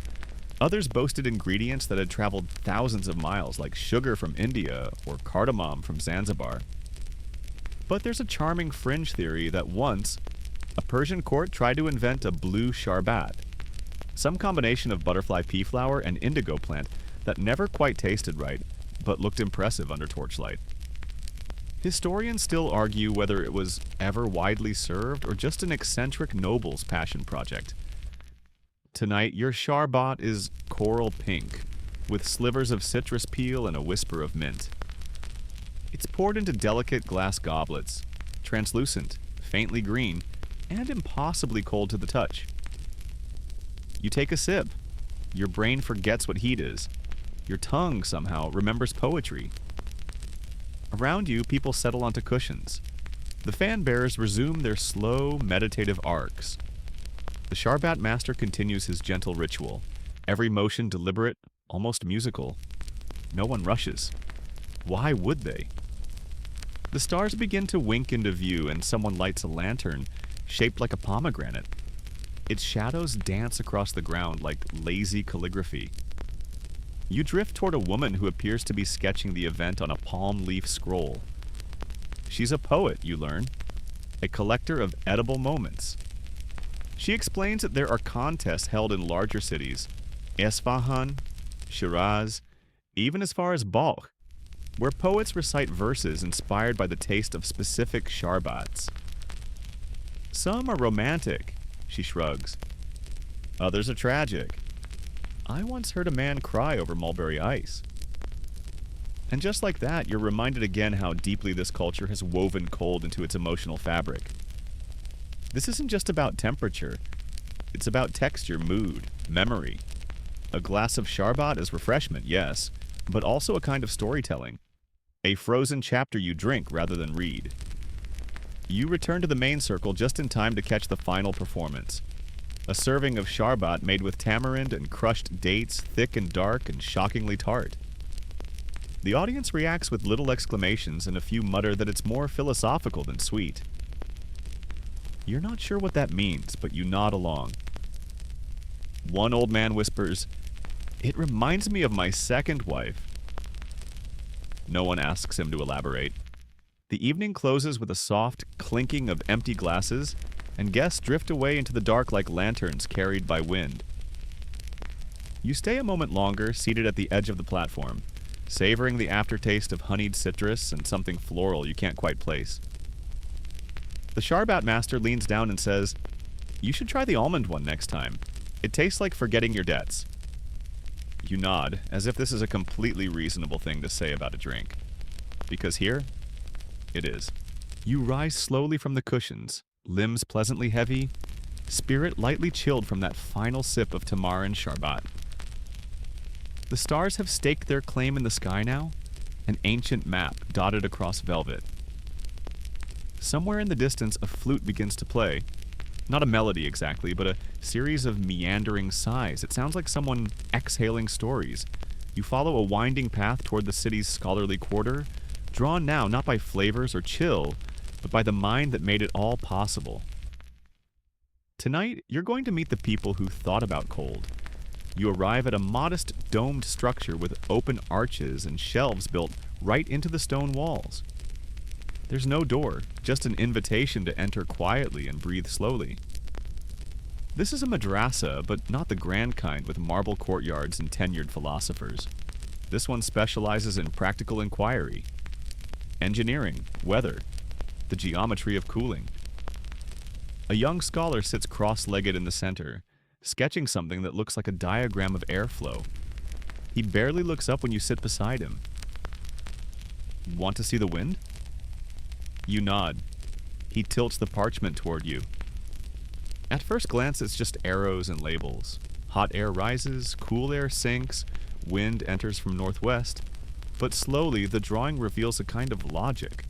Others boasted ingredients that had traveled thousands of miles, like sugar from India or cardamom from Zanzibar. But there's a charming fringe theory that once, a Persian court tried to invent a blue sharbat, some combination of butterfly pea flower and indigo plant that never quite tasted right, but looked impressive under torchlight. Historians still argue whether it was ever widely served or just an eccentric noble's passion project. Tonight, your sharbat is coral pink, with slivers of citrus peel and a whisper of mint. It's poured into delicate glass goblets, translucent, faintly green, and impossibly cold to the touch. You take a sip. Your brain forgets what heat is. Your tongue, somehow, remembers poetry. Around you, people settle onto cushions. The fan bearers resume their slow, meditative arcs. The Sharbat Master continues his gentle ritual, every motion deliberate, almost musical. No one rushes. Why would they? The stars begin to wink into view and someone lights a lantern shaped like a pomegranate. Its shadows dance across the ground like lazy calligraphy. You drift toward a woman who appears to be sketching the event on a palm leaf scroll. She's a poet, you learn, a collector of edible moments. She explains that there are contests held in larger cities, Esfahan, Shiraz, even as far as Balkh, where poets recite verses inspired by the taste of specific sharbats. Some are romantic, she shrugs. Others are tragic. I once heard a man cry over mulberry ice. And just like that, you're reminded again how deeply this culture has woven cold into its emotional fabric. This isn't just about temperature. It's about texture, mood, memory. A glass of sharbat is refreshment, yes, but also a kind of storytelling. A frozen chapter you drink rather than read. You return to the main circle just in time to catch the final performance. A serving of sharbat made with tamarind and crushed dates, thick and dark and shockingly tart. The audience reacts with little exclamations and a few mutter that it's more philosophical than sweet. You're not sure what that means, but you nod along. One old man whispers, "It reminds me of my second wife." No one asks him to elaborate. The evening closes with a soft clinking of empty glasses, and guests drift away into the dark like lanterns carried by wind. You stay a moment longer, seated at the edge of the platform, savoring the aftertaste of honeyed citrus and something floral you can't quite place. The Sharbat Master leans down and says, "You should try the almond one next time. It tastes like forgetting your debts." You nod, as if this is a completely reasonable thing to say about a drink. Because here, it is. You rise slowly from the cushions, limbs pleasantly heavy, spirit lightly chilled from that final sip of tamar and sharbat. The stars have staked their claim in the sky now, an ancient map dotted across velvet. Somewhere in the distance, a flute begins to play. Not a melody exactly, but a series of meandering sighs. It sounds like someone exhaling stories. You follow a winding path toward the city's scholarly quarter, drawn now not by flavors or chill, but by the mind that made it all possible. Tonight, you're going to meet the people who thought about cold. You arrive at a modest domed structure with open arches and shelves built right into the stone walls. There's no door, just an invitation to enter quietly and breathe slowly. This is a madrasa, but not the grand kind with marble courtyards and tenured philosophers. This one specializes in practical inquiry, engineering, weather, the geometry of cooling. A young scholar sits cross-legged in the center, sketching something that looks like a diagram of airflow. He barely looks up when you sit beside him. Want to see the wind? You nod. He tilts the parchment toward you. At first glance, it's just arrows and labels. Hot air rises, cool air sinks, wind enters from northwest. But slowly, the drawing reveals a kind of logic,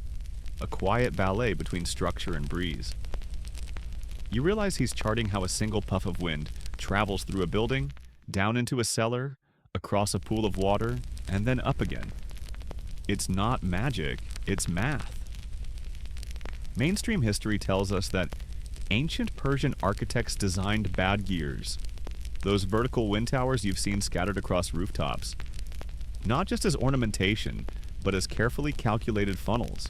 a quiet ballet between structure and breeze. You realize he's charting how a single puff of wind travels through a building, down into a cellar, across a pool of water, and then up again. It's not magic, it's math. Mainstream history tells us that ancient Persian architects designed badgirs, those vertical wind towers you've seen scattered across rooftops, not just as ornamentation, but as carefully calculated funnels.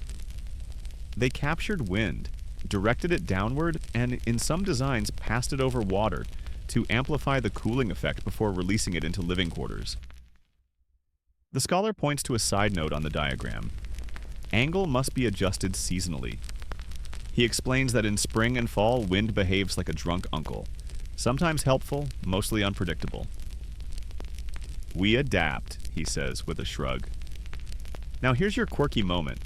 They captured wind, directed it downward, and in some designs passed it over water to amplify the cooling effect before releasing it into living quarters. The scholar points to a side note on the diagram. Angle must be adjusted seasonally. He explains that in spring and fall, wind behaves like a drunk uncle, sometimes helpful, mostly unpredictable. We adapt, he says with a shrug. Now here's your quirky moment.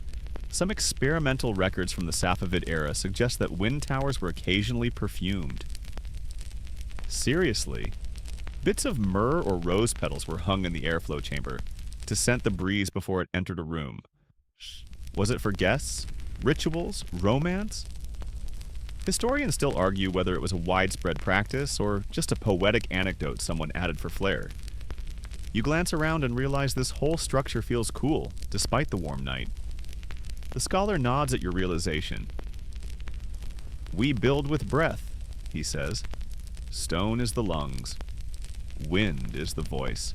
Some experimental records from the Safavid era suggest that wind towers were occasionally perfumed. Seriously, bits of myrrh or rose petals were hung in the airflow chamber to scent the breeze before it entered a room. Was it for guests? Rituals? Romance? Historians still argue whether it was a widespread practice or just a poetic anecdote someone added for flair. You glance around and realize this whole structure feels cool, despite the warm night. The scholar nods at your realization. We build with breath, he says. Stone is the lungs. Wind is the voice.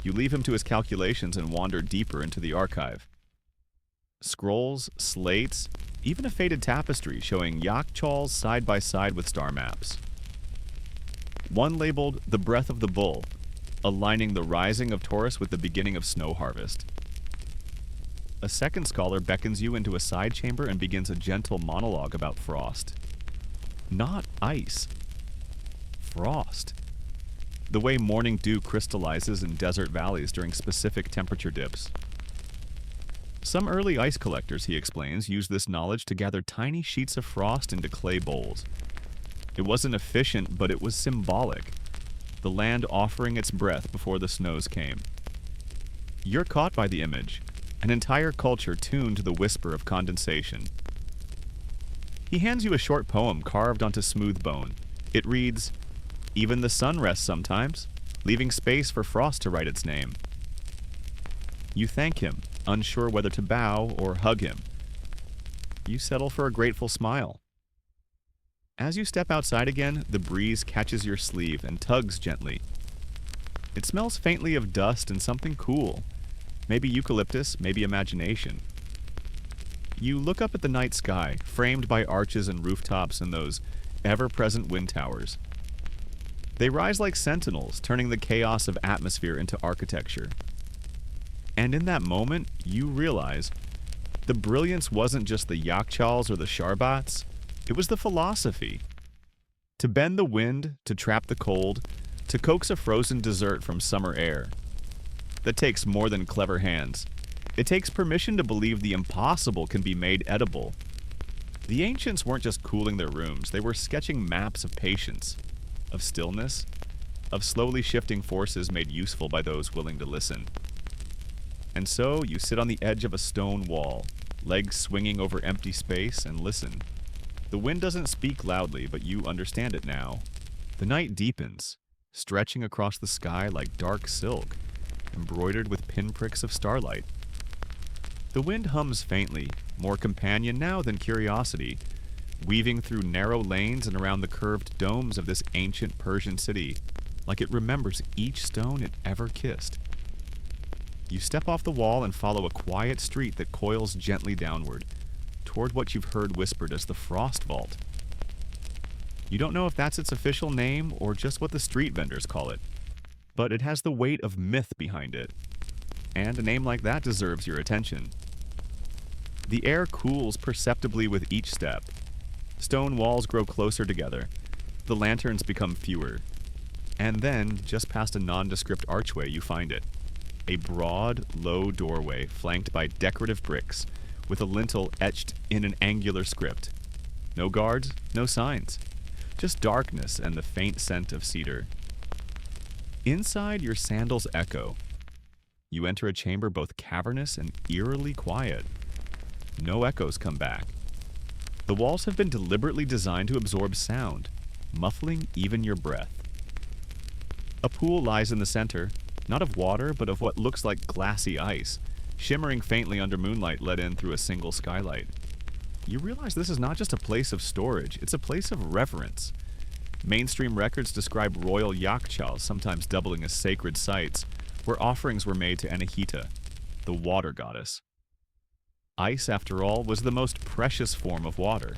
You leave him to his calculations and wander deeper into the archive. Scrolls, slates, even a faded tapestry showing Yakhchals side by side with star maps. One labeled The Breath of the Bull, aligning the rising of Taurus with the beginning of snow harvest. A second scholar beckons you into a side chamber and begins a gentle monologue about frost. Not ice. Frost. The way morning dew crystallizes in desert valleys during specific temperature dips. Some early ice collectors, he explains, used this knowledge to gather tiny sheets of frost into clay bowls. It wasn't efficient, but it was symbolic. The land offering its breath before the snows came. You're caught by the image, an entire culture tuned to the whisper of condensation. He hands you a short poem carved onto smooth bone. It reads, "Even the sun rests sometimes, leaving space for frost to write its name." You thank him, unsure whether to bow or hug him. You settle for a grateful smile. As you step outside again, the breeze catches your sleeve and tugs gently. It smells faintly of dust and something cool. Maybe eucalyptus, maybe imagination. You look up at the night sky, framed by arches and rooftops and those ever-present wind towers. They rise like sentinels, turning the chaos of atmosphere into architecture. And in that moment, you realize the brilliance wasn't just the Yakhchals or the Sharbats, it was the philosophy. To bend the wind, to trap the cold, to coax a frozen dessert from summer air. That takes more than clever hands. It takes permission to believe the impossible can be made edible. The ancients weren't just cooling their rooms, they were sketching maps of patience, of stillness, of slowly shifting forces made useful by those willing to listen. And so you sit on the edge of a stone wall, legs swinging over empty space, and listen. The wind doesn't speak loudly, but you understand it now. The night deepens, stretching across the sky like dark silk, embroidered with pinpricks of starlight. The wind hums faintly, more companion now than curiosity, weaving through narrow lanes and around the curved domes of this ancient Persian city, like it remembers each stone it ever kissed. You step off the wall and follow a quiet street that coils gently downward, toward what you've heard whispered as the Frost Vault. You don't know if that's its official name or just what the street vendors call it, but it has the weight of myth behind it, and a name like that deserves your attention. The air cools perceptibly with each step. Stone walls grow closer together. The lanterns become fewer. And then, just past a nondescript archway, you find it. A broad, low doorway flanked by decorative bricks, with a lintel etched in an angular script. No guards, no signs. Just darkness and the faint scent of cedar. Inside, your sandals echo. You enter a chamber both cavernous and eerily quiet. No echoes come back. The walls have been deliberately designed to absorb sound, muffling even your breath. A pool lies in the center, not of water, but of what looks like glassy ice, shimmering faintly under moonlight let in through a single skylight. You realize this is not just a place of storage, it's a place of reverence. Mainstream records describe royal Yakhchals, sometimes doubling as sacred sites, where offerings were made to Anahita, the water goddess. Ice, after all, was the most precious form of water,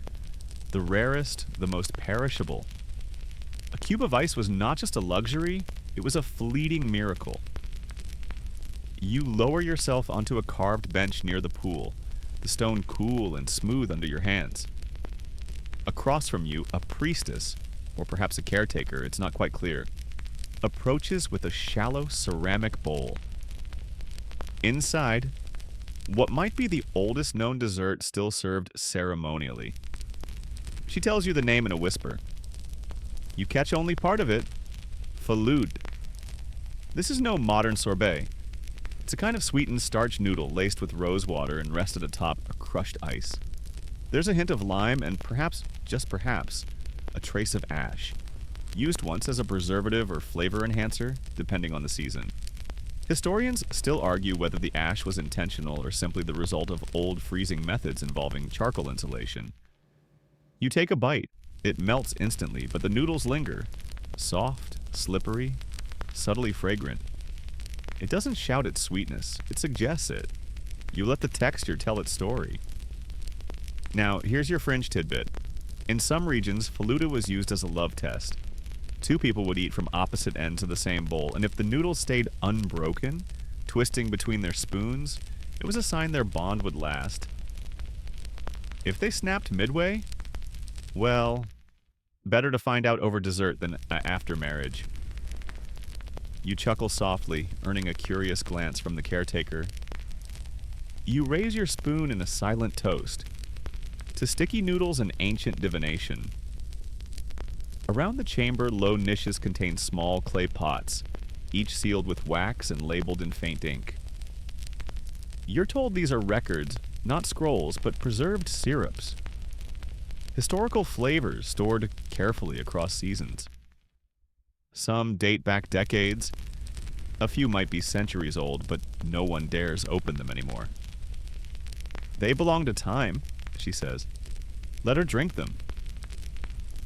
the rarest, the most perishable. A cube of ice was not just a luxury, it was a fleeting miracle. You lower yourself onto a carved bench near the pool, the stone cool and smooth under your hands. Across from you, a priestess, or perhaps a caretaker, it's not quite clear, approaches with a shallow ceramic bowl. Inside, what might be the oldest known dessert still served ceremonially. She tells you the name in a whisper. You catch only part of it. Falud. This is no modern sorbet. It's a kind of sweetened starch noodle laced with rose water and rested atop a crushed ice. There's a hint of lime and perhaps, just perhaps, a trace of ash, used once as a preservative or flavor enhancer, depending on the season. Historians still argue whether the ash was intentional or simply the result of old freezing methods involving charcoal insulation. You take a bite. It melts instantly, but the noodles linger. Soft, slippery, subtly fragrant. It doesn't shout its sweetness, it suggests it. You let the texture tell its story. Now, here's your fringe tidbit. In some regions, faluda was used as a love test. Two people would eat from opposite ends of the same bowl, and if the noodles stayed unbroken, twisting between their spoons, it was a sign their bond would last. If they snapped midway, well, better to find out over dessert than after marriage. You chuckle softly, earning a curious glance from the caretaker. You raise your spoon in a silent toast to sticky noodles and ancient divination. Around the chamber, low niches contain small clay pots, each sealed with wax and labeled in faint ink. You're told these are records, not scrolls, but preserved syrups. Historical flavors stored carefully across seasons. Some date back decades. A few might be centuries old, but no one dares open them anymore. They belong to time, she says. Let her drink them.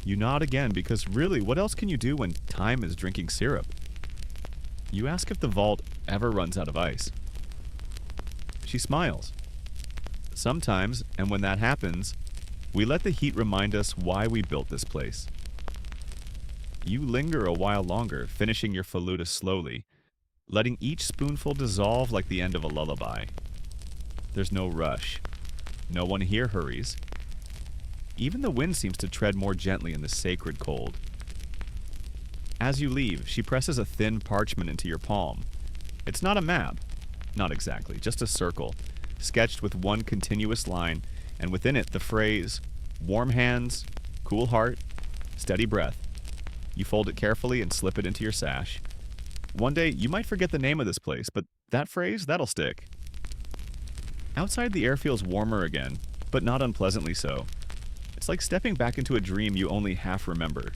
You nod again because really, what else can you do when time is drinking syrup? You ask if the vault ever runs out of ice. She smiles. Sometimes, and when that happens, we let the heat remind us why we built this place. You linger a while longer, finishing your faluda slowly, letting each spoonful dissolve like the end of a lullaby. There's no rush. No one here hurries. Even the wind seems to tread more gently in the sacred cold. As you leave, she presses a thin parchment into your palm. It's not a map. Not exactly, just a circle, sketched with one continuous line, and within it the phrase, Warm hands, cool heart, steady breath. You fold it carefully and slip it into your sash. One day, you might forget the name of this place, but that phrase, that'll stick. Outside, the air feels warmer again, but not unpleasantly so. It's like stepping back into a dream you only half remember.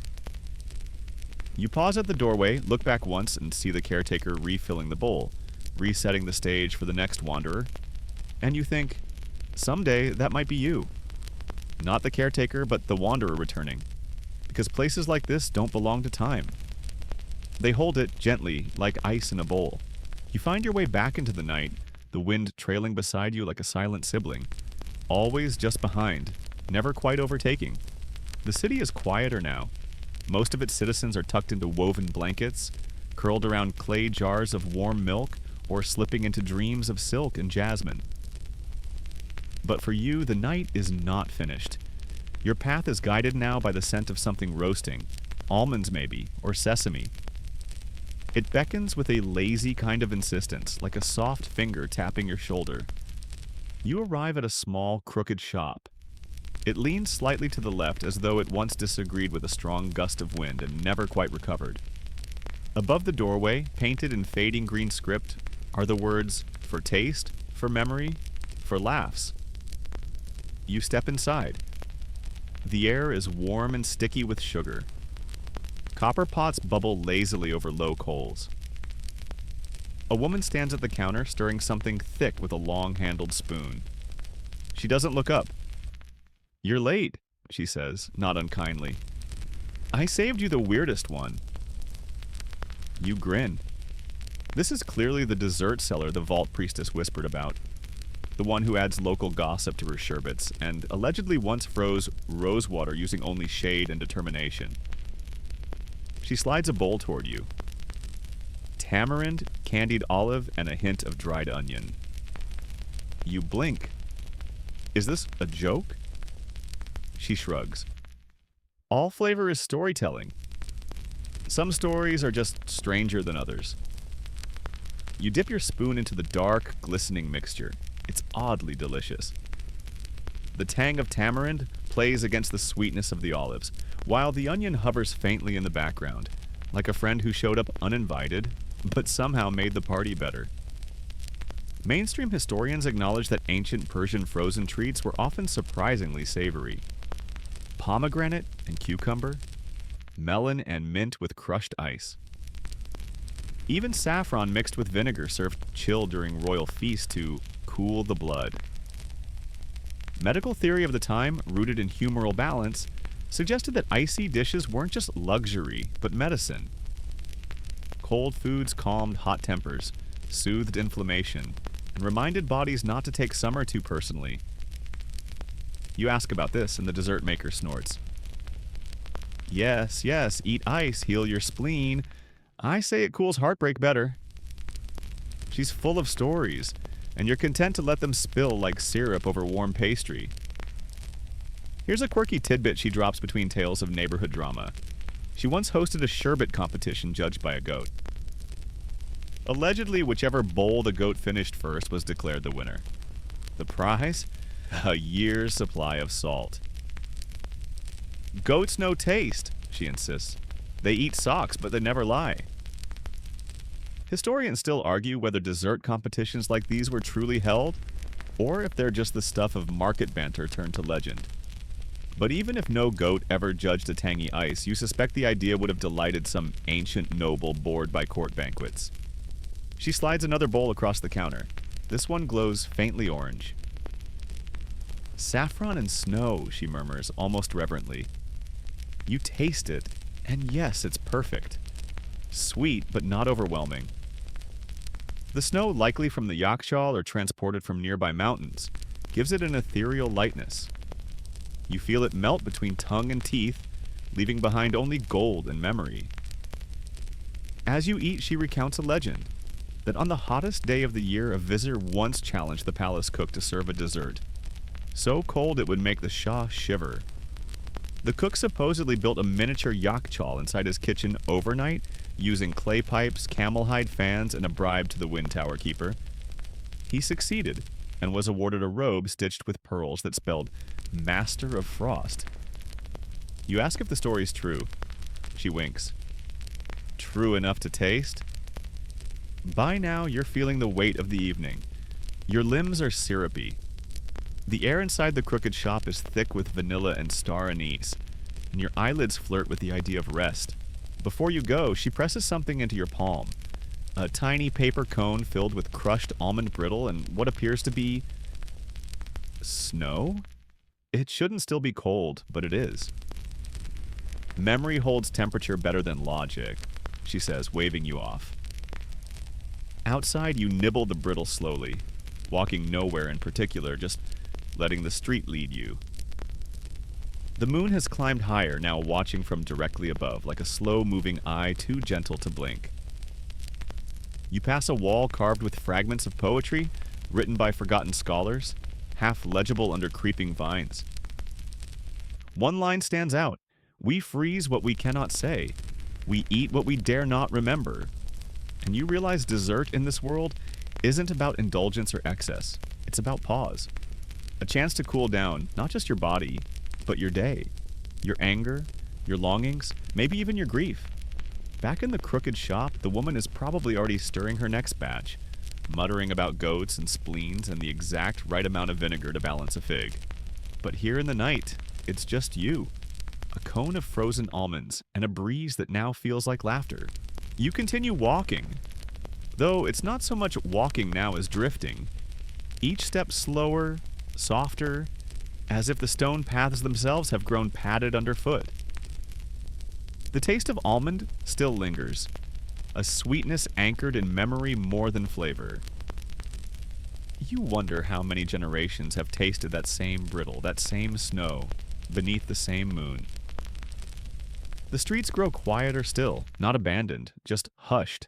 You pause at the doorway, look back once, and see the caretaker refilling the bowl, resetting the stage for the next wanderer. And you think, someday that might be you. Not the caretaker, but the wanderer returning. Because places like this don't belong to time. They hold it gently, like ice in a bowl. You find your way back into the night, the wind trailing beside you like a silent sibling. Always just behind, never quite overtaking. The city is quieter now. Most of its citizens are tucked into woven blankets, curled around clay jars of warm milk, or slipping into dreams of silk and jasmine. But for you, the night is not finished. Your path is guided now by the scent of something roasting, almonds maybe, or sesame. It beckons with a lazy kind of insistence, like a soft finger tapping your shoulder. You arrive at a small, crooked shop. It leans slightly to the left as though it once disagreed with a strong gust of wind and never quite recovered. Above the doorway, painted in fading green script, are the words, for taste, for memory, for laughs. You step inside. The air is warm and sticky with sugar. Copper pots bubble lazily over low coals. A woman stands at the counter stirring something thick with a long-handled spoon. She doesn't look up. "You're late," she says, not unkindly. "I saved you the weirdest one." You grin. This is clearly the dessert seller the vault priestess whispered about. The one who adds local gossip to her sherbets, and allegedly once froze rosewater using only shade and determination. She slides a bowl toward you. Tamarind, candied olive, and a hint of dried onion. You blink. Is this a joke? She shrugs. All flavor is storytelling. Some stories are just stranger than others. You dip your spoon into the dark, glistening mixture. It's oddly delicious. The tang of tamarind plays against the sweetness of the olives, while the onion hovers faintly in the background, like a friend who showed up uninvited, but somehow made the party better. Mainstream historians acknowledge that ancient Persian frozen treats were often surprisingly savory. Pomegranate and cucumber, melon and mint with crushed ice. Even saffron mixed with vinegar served chilled during royal feasts to cool the blood. Medical theory of the time, rooted in humoral balance, suggested that icy dishes weren't just luxury, but medicine. Cold foods calmed hot tempers, soothed inflammation, and reminded bodies not to take summer too personally. You ask about this, and the dessert maker snorts. Yes, yes, eat ice, heal your spleen. I say it cools heartbreak better. She's full of stories, and you're content to let them spill like syrup over warm pastry. Here's a quirky tidbit she drops between tales of neighborhood drama. She once hosted a sherbet competition judged by a goat. Allegedly, whichever bowl the goat finished first was declared the winner. The prize? A year's supply of salt. Goats know taste, she insists. They eat socks, but they never lie. Historians still argue whether dessert competitions like these were truly held, or if they're just the stuff of market banter turned to legend. But even if no goat ever judged a tangy ice, you suspect the idea would have delighted some ancient noble bored by court banquets. She slides another bowl across the counter. This one glows faintly orange. Saffron and snow, she murmurs, almost reverently. You taste it, and yes, it's perfect. Sweet, but not overwhelming. The snow, likely from the Yakhchal or transported from nearby mountains, gives it an ethereal lightness. You feel it melt between tongue and teeth, leaving behind only gold and memory. As you eat, she recounts a legend, that on the hottest day of the year, a visitor once challenged the palace cook to serve a dessert. So cold it would make the Shah shiver. The cook supposedly built a miniature Yakhchal inside his kitchen overnight, using clay pipes, camel hide fans, and a bribe to the wind tower keeper. He succeeded, and was awarded a robe stitched with pearls that spelled Master of Frost. You ask if the story's true. She winks. True enough to taste? By now, you're feeling the weight of the evening. Your limbs are syrupy. The air inside the crooked shop is thick with vanilla and star anise, and your eyelids flirt with the idea of rest. Before you go, she presses something into your palm. A tiny paper cone filled with crushed almond brittle and what appears to be snow? It shouldn't still be cold, but it is. Memory holds temperature better than logic, she says, waving you off. Outside, you nibble the brittle slowly, walking nowhere in particular, just letting the street lead you. The moon has climbed higher, now watching from directly above, like a slow-moving eye too gentle to blink. You pass a wall carved with fragments of poetry, written by forgotten scholars, half legible under creeping vines. One line stands out. We freeze what we cannot say. We eat what we dare not remember. And you realize dessert in this world isn't about indulgence or excess. It's about pause. A chance to cool down, not just your body, but your day, your anger, your longings, maybe even your grief. Back in the crooked shop, the woman is probably already stirring her next batch, muttering about goats and spleens and the exact right amount of vinegar to balance a fig. But here in the night, it's just you. A cone of frozen almonds and a breeze that now feels like laughter. You continue walking, though it's not so much walking now as drifting. Each step slower, softer, as if the stone paths themselves have grown padded underfoot. The taste of almond still lingers, a sweetness anchored in memory more than flavor. You wonder how many generations have tasted that same brittle, that same snow, beneath the same moon. The streets grow quieter still, not abandoned, just hushed,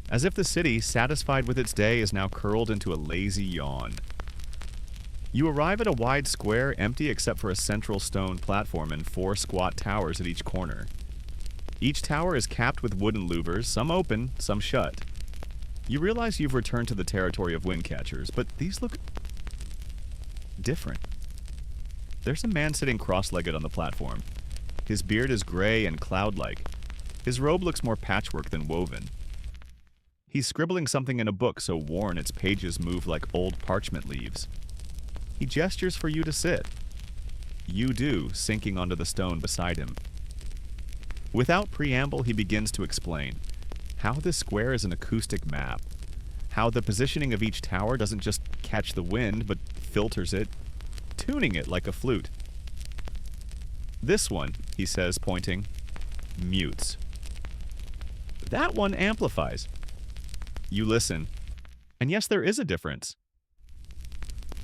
as if the city, satisfied with its day, is now curled into a lazy yawn. You arrive at a wide square, empty except for a central stone platform and 4 squat towers at each corner. Each tower is capped with wooden louvers, some open, some shut. You realize you've returned to the territory of windcatchers, but these look different. There's a man sitting cross-legged on the platform. His beard is gray and cloud-like. His robe looks more patchwork than woven. He's scribbling something in a book so worn its pages move like old parchment leaves. He gestures for you to sit. You do, sinking onto the stone beside him. Without preamble, he begins to explain how this square is an acoustic map, how the positioning of each tower doesn't just catch the wind, but filters it, tuning it like a flute. This one, he says, pointing, mutes. That one amplifies. You listen, and yes, there is a difference.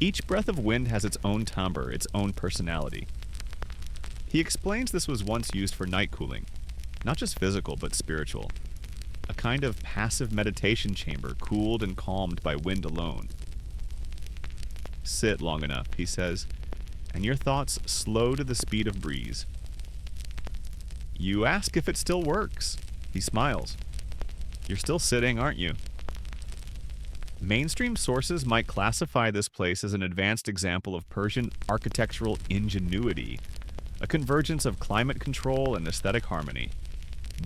Each breath of wind has its own timbre, its own personality. He explains this was once used for night cooling, not just physical but spiritual. A kind of passive meditation chamber cooled and calmed by wind alone. Sit long enough, he says, and your thoughts slow to the speed of breeze. You ask if it still works. He smiles. You're still sitting, aren't you? Mainstream sources might classify this place as an advanced example of Persian architectural ingenuity, a convergence of climate control and aesthetic harmony.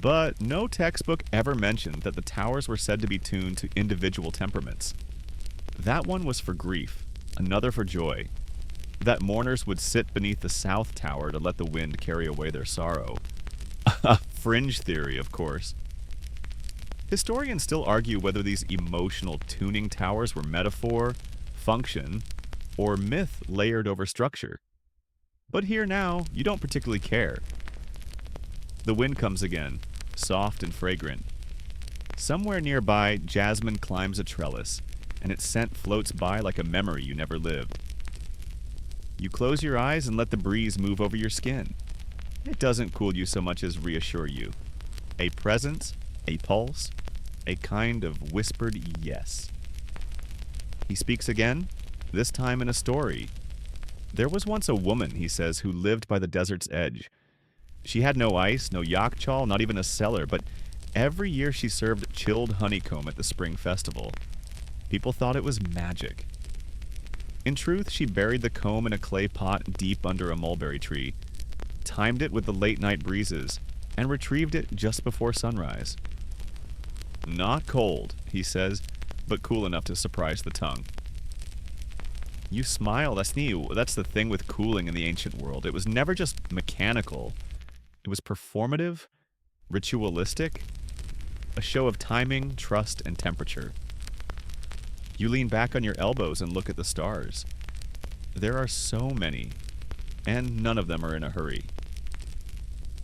But no textbook ever mentioned that the towers were said to be tuned to individual temperaments. That one was for grief, another for joy. That mourners would sit beneath the south tower to let the wind carry away their sorrow. A fringe theory, of course. Historians still argue whether these emotional tuning towers were metaphor, function, or myth layered over structure. But here now, you don't particularly care. The wind comes again, soft and fragrant. Somewhere nearby, jasmine climbs a trellis, and its scent floats by like a memory you never lived. You close your eyes and let the breeze move over your skin. It doesn't cool you so much as reassure you. A presence, a pulse, a kind of whispered yes. He speaks again, this time in a story. There was once a woman, he says, who lived by the desert's edge. She had no ice, no Yakhchal, not even a cellar, but every year she served chilled honeycomb at the spring festival. People thought it was magic. In truth, she buried the comb in a clay pot deep under a mulberry tree, timed it with the late-night breezes, and retrieved it just before sunrise. Not cold, he says, but cool enough to surprise the tongue. You smile, that's the thing with cooling in the ancient world. It was never just mechanical. It was performative, ritualistic, a show of timing, trust, and temperature. You lean back on your elbows and look at the stars. There are so many, and none of them are in a hurry.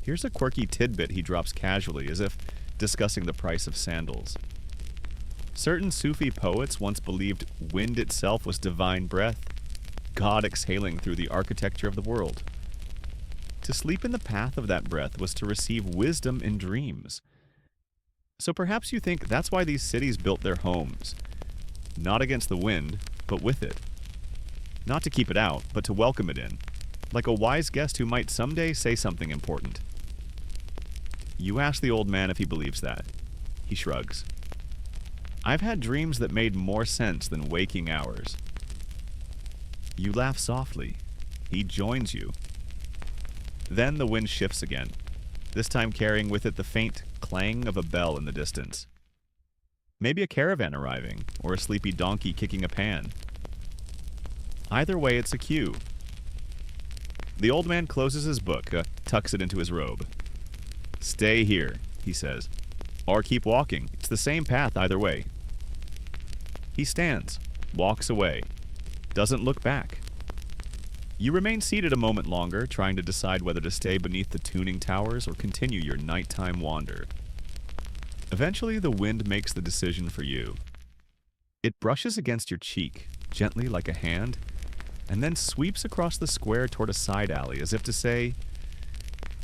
Here's a quirky tidbit he drops casually, as if discussing the price of sandals. Certain Sufi poets once believed wind itself was divine breath, God exhaling through the architecture of the world. To sleep in the path of that breath was to receive wisdom in dreams. So perhaps you think that's why these cities built their homes. Not against the wind, but with it. Not to keep it out, but to welcome it in, like a wise guest who might someday say something important. You ask the old man if he believes that. He shrugs. I've had dreams that made more sense than waking hours. You laugh softly. He joins you. Then the wind shifts again, this time carrying with it the faint clang of a bell in the distance. Maybe a caravan arriving, or a sleepy donkey kicking a pan. Either way, it's a cue. The old man closes his book, tucks it into his robe. Stay here, he says, or keep walking. It's the same path either way. He stands, walks away, doesn't look back. You remain seated a moment longer, trying to decide whether to stay beneath the tuning towers or continue your nighttime wander. Eventually, the wind makes the decision for you. It brushes against your cheek, gently like a hand, and then sweeps across the square toward a side alley, as if to say,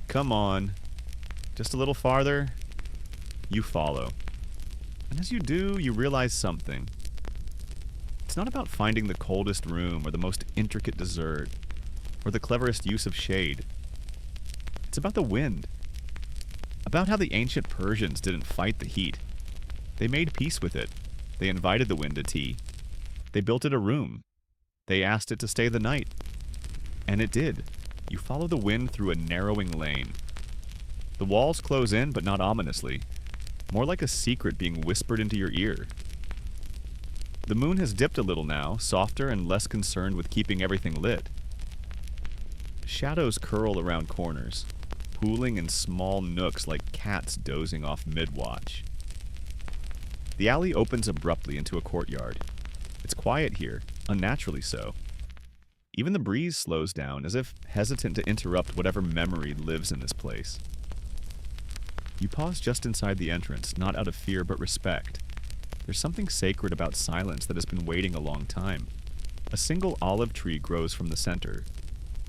"Come on, just a little farther." You follow. And as you do, you realize something. It's not about finding the coldest room or the most intricate dessert or the cleverest use of shade. It's about the wind. About how the ancient Persians didn't fight the heat. They made peace with it. They invited the wind to tea. They built it a room. They asked it to stay the night. And it did. You follow the wind through a narrowing lane. The walls close in, but not ominously. More like a secret being whispered into your ear. The moon has dipped a little now, softer and less concerned with keeping everything lit. Shadows curl around corners, pooling in small nooks like cats dozing off mid-watch. The alley opens abruptly into a courtyard. It's quiet here, unnaturally so. Even the breeze slows down, as if hesitant to interrupt whatever memory lives in this place. You pause just inside the entrance, not out of fear but respect. There's something sacred about silence that has been waiting a long time. A single olive tree grows from the center.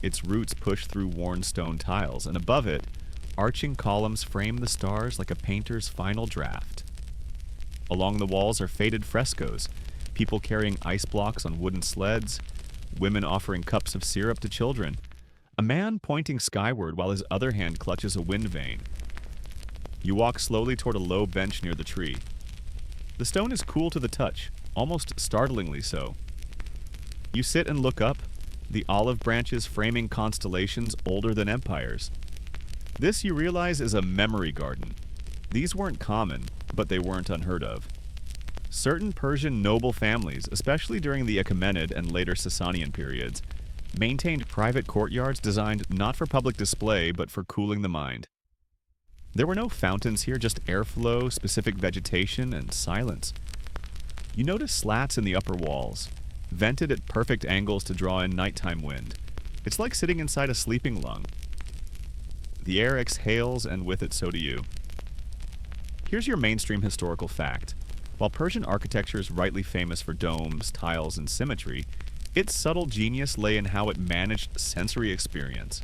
Its roots push through worn stone tiles, and above it, arching columns frame the stars like a painter's final draft. Along the walls are faded frescoes, people carrying ice blocks on wooden sleds, women offering cups of syrup to children, a man pointing skyward while his other hand clutches a wind vane. You walk slowly toward a low bench near the tree. The stone is cool to the touch, almost startlingly so. You sit and look up, the olive branches framing constellations older than empires. This, you realize, is a memory garden. These weren't common, but they weren't unheard of. Certain Persian noble families, especially during the Achaemenid and later Sasanian periods, maintained private courtyards designed not for public display, but for cooling the mind. There were no fountains here, just airflow, specific vegetation, and silence. You notice slats in the upper walls, vented at perfect angles to draw in nighttime wind. It's like sitting inside a sleeping lung. The air exhales, and with it, so do you. Here's your mainstream historical fact. While Persian architecture is rightly famous for domes, tiles, and symmetry, its subtle genius lay in how it managed sensory experience.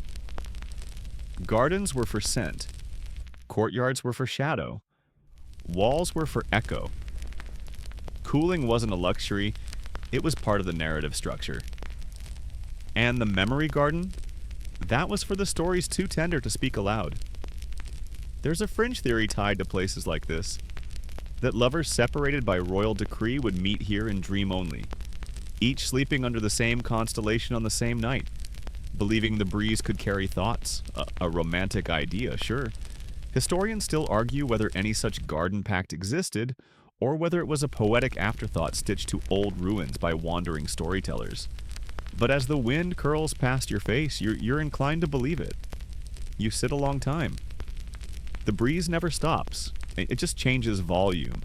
Gardens were for scent. Courtyards were for shadow. Walls were for echo. Cooling wasn't a luxury, it was part of the narrative structure. And the memory garden? That was for the stories too tender to speak aloud. There's a fringe theory tied to places like this, that lovers separated by royal decree would meet here and dream only. each sleeping under the same constellation on the same night, believing the breeze could carry thoughts. A romantic idea, sure. Historians still argue whether any such garden pact existed, or whether it was a poetic afterthought stitched to old ruins by wandering storytellers. But as the wind curls past your face, you're inclined to believe it. You sit a long time. The breeze never stops. It just changes volume,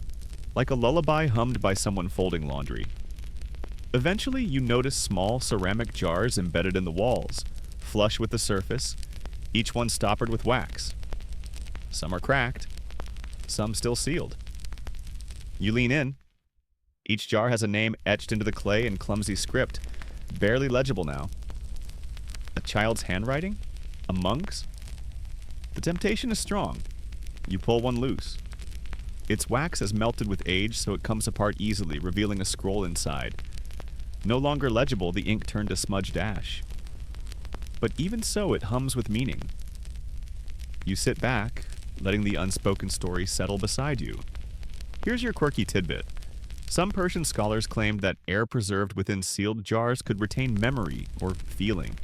like a lullaby hummed by someone folding laundry. Eventually, you notice small ceramic jars embedded in the walls, flush with the surface, each one stoppered with wax. Some are cracked, some still sealed. You lean in. Each jar has a name etched into the clay in clumsy script, barely legible now. A child's handwriting? A monk's? The temptation is strong. You pull one loose. Its wax has melted with age, so it comes apart easily, revealing a scroll inside. No longer legible, the ink turned to smudged ash. But even so, it hums with meaning. You sit back, letting the unspoken story settle beside you. Here's your quirky tidbit. Some Persian scholars claimed that air preserved within sealed jars could retain memory or feeling.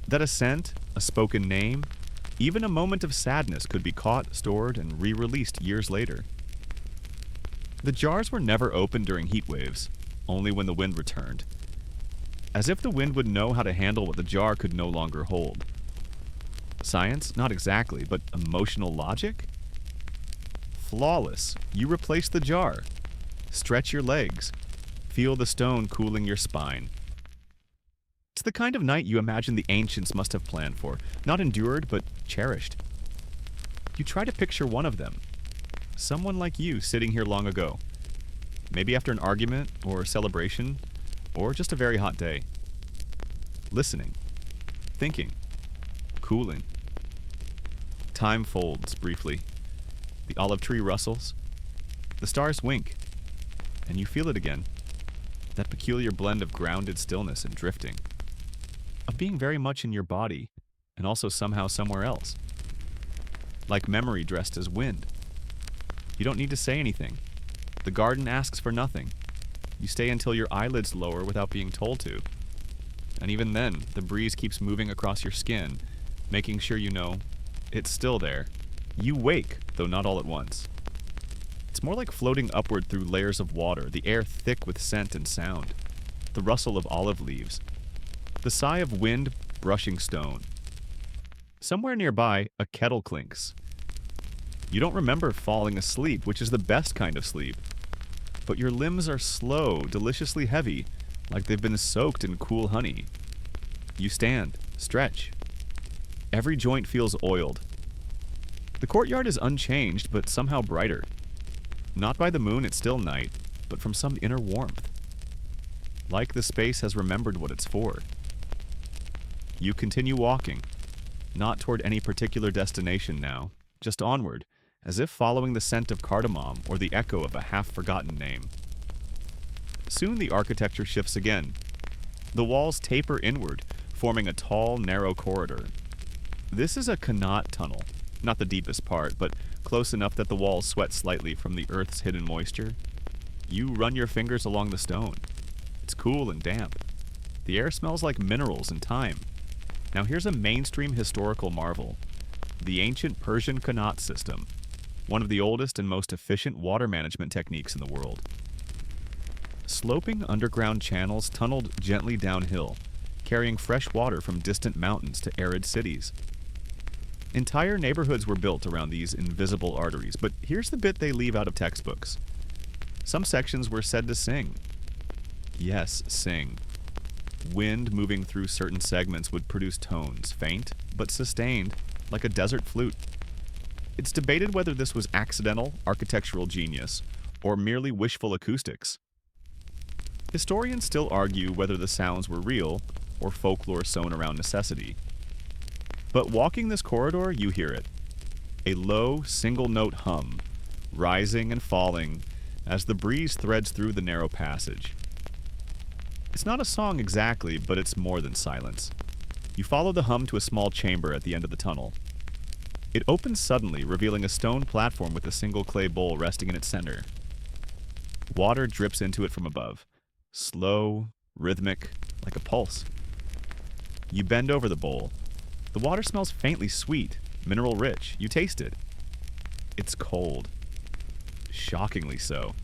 That a scent, a spoken name, even a moment of sadness could be caught, stored, and re-released years later. The jars were never opened during heat waves, only when the wind returned. As if the wind would know how to handle what the jar could no longer hold. Science? Not exactly, but emotional logic? Flawless. You replace the jar. Stretch your legs. Feel the stone cooling your spine. It's the kind of night you imagine the ancients must have planned for. Not endured, but cherished. You try to picture one of them. Someone like you sitting here long ago. Maybe after an argument, or celebration, or just a very hot day. Listening. Thinking. Cooling. Time folds briefly. The olive tree rustles. The stars wink. And you feel it again. That peculiar blend of grounded stillness and drifting. Of being very much in your body, and also somehow somewhere else. Like memory dressed as wind. You don't need to say anything. The garden asks for nothing. You stay until your eyelids lower without being told to. And even then, the breeze keeps moving across your skin, making sure you know it's still there. You wake, though not all at once. It's more like floating upward through layers of water, the air thick with scent and sound. The rustle of olive leaves. The sigh of wind brushing stone. Somewhere nearby, a kettle clinks. You don't remember falling asleep, which is the best kind of sleep. But your limbs are slow, deliciously heavy, like they've been soaked in cool honey. You stand, stretch. Every joint feels oiled. The courtyard is unchanged, but somehow brighter. Not by the moon, it's still night, but from some inner warmth. Like the space has remembered what it's for. You continue walking, not toward any particular destination now, just onward, as if following the scent of cardamom or the echo of a half-forgotten name. Soon the architecture shifts again. The walls taper inward, forming a tall, narrow corridor. This is a Qanat tunnel, not the deepest part, but close enough that the walls sweat slightly from the earth's hidden moisture. You run your fingers along the stone. It's cool and damp. The air smells like minerals and thyme. Now here's a mainstream historical marvel. The ancient Persian Qanat system, one of the oldest and most efficient water management techniques in the world. Sloping underground channels tunneled gently downhill, carrying fresh water from distant mountains to arid cities. Entire neighborhoods were built around these invisible arteries, but here's the bit they leave out of textbooks. Some sections were said to sing. Yes, sing. Wind moving through certain segments would produce tones, faint, but sustained, like a desert flute. It's debated whether this was accidental architectural genius, or merely wishful acoustics. Historians still argue whether the sounds were real, or folklore sewn around necessity. But walking this corridor, you hear it. A low, single-note hum, rising and falling as the breeze threads through the narrow passage. It's not a song exactly, but it's more than silence. You follow the hum to a small chamber at the end of the tunnel. It opens suddenly, revealing a stone platform with a single clay bowl resting in its center. Water drips into it from above. Slow, rhythmic, like a pulse. You bend over the bowl. The water smells faintly sweet, mineral rich. You taste it. It's cold. Shockingly so.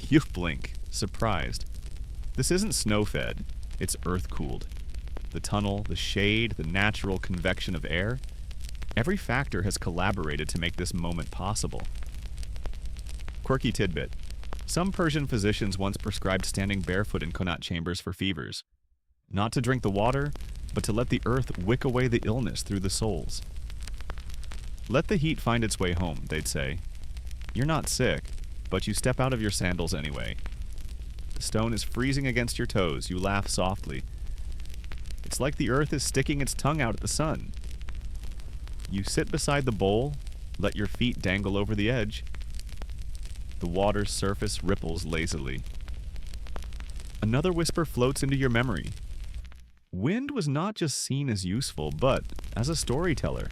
You blink, surprised. This isn't snow-fed, it's earth-cooled. The tunnel, the shade, the natural convection of air, every factor has collaborated to make this moment possible. Quirky tidbit. Some Persian physicians once prescribed standing barefoot in Qanat chambers for fevers. Not to drink the water, but to let the earth wick away the illness through the soles. Let the heat find its way home, they'd say. You're not sick, but you step out of your sandals anyway. The stone is freezing against your toes. You laugh softly. It's like the earth is sticking its tongue out at the sun. You sit beside the bowl, let your feet dangle over the edge. The water's surface ripples lazily. Another whisper floats into your memory. Wind was not just seen as useful, but as a storyteller.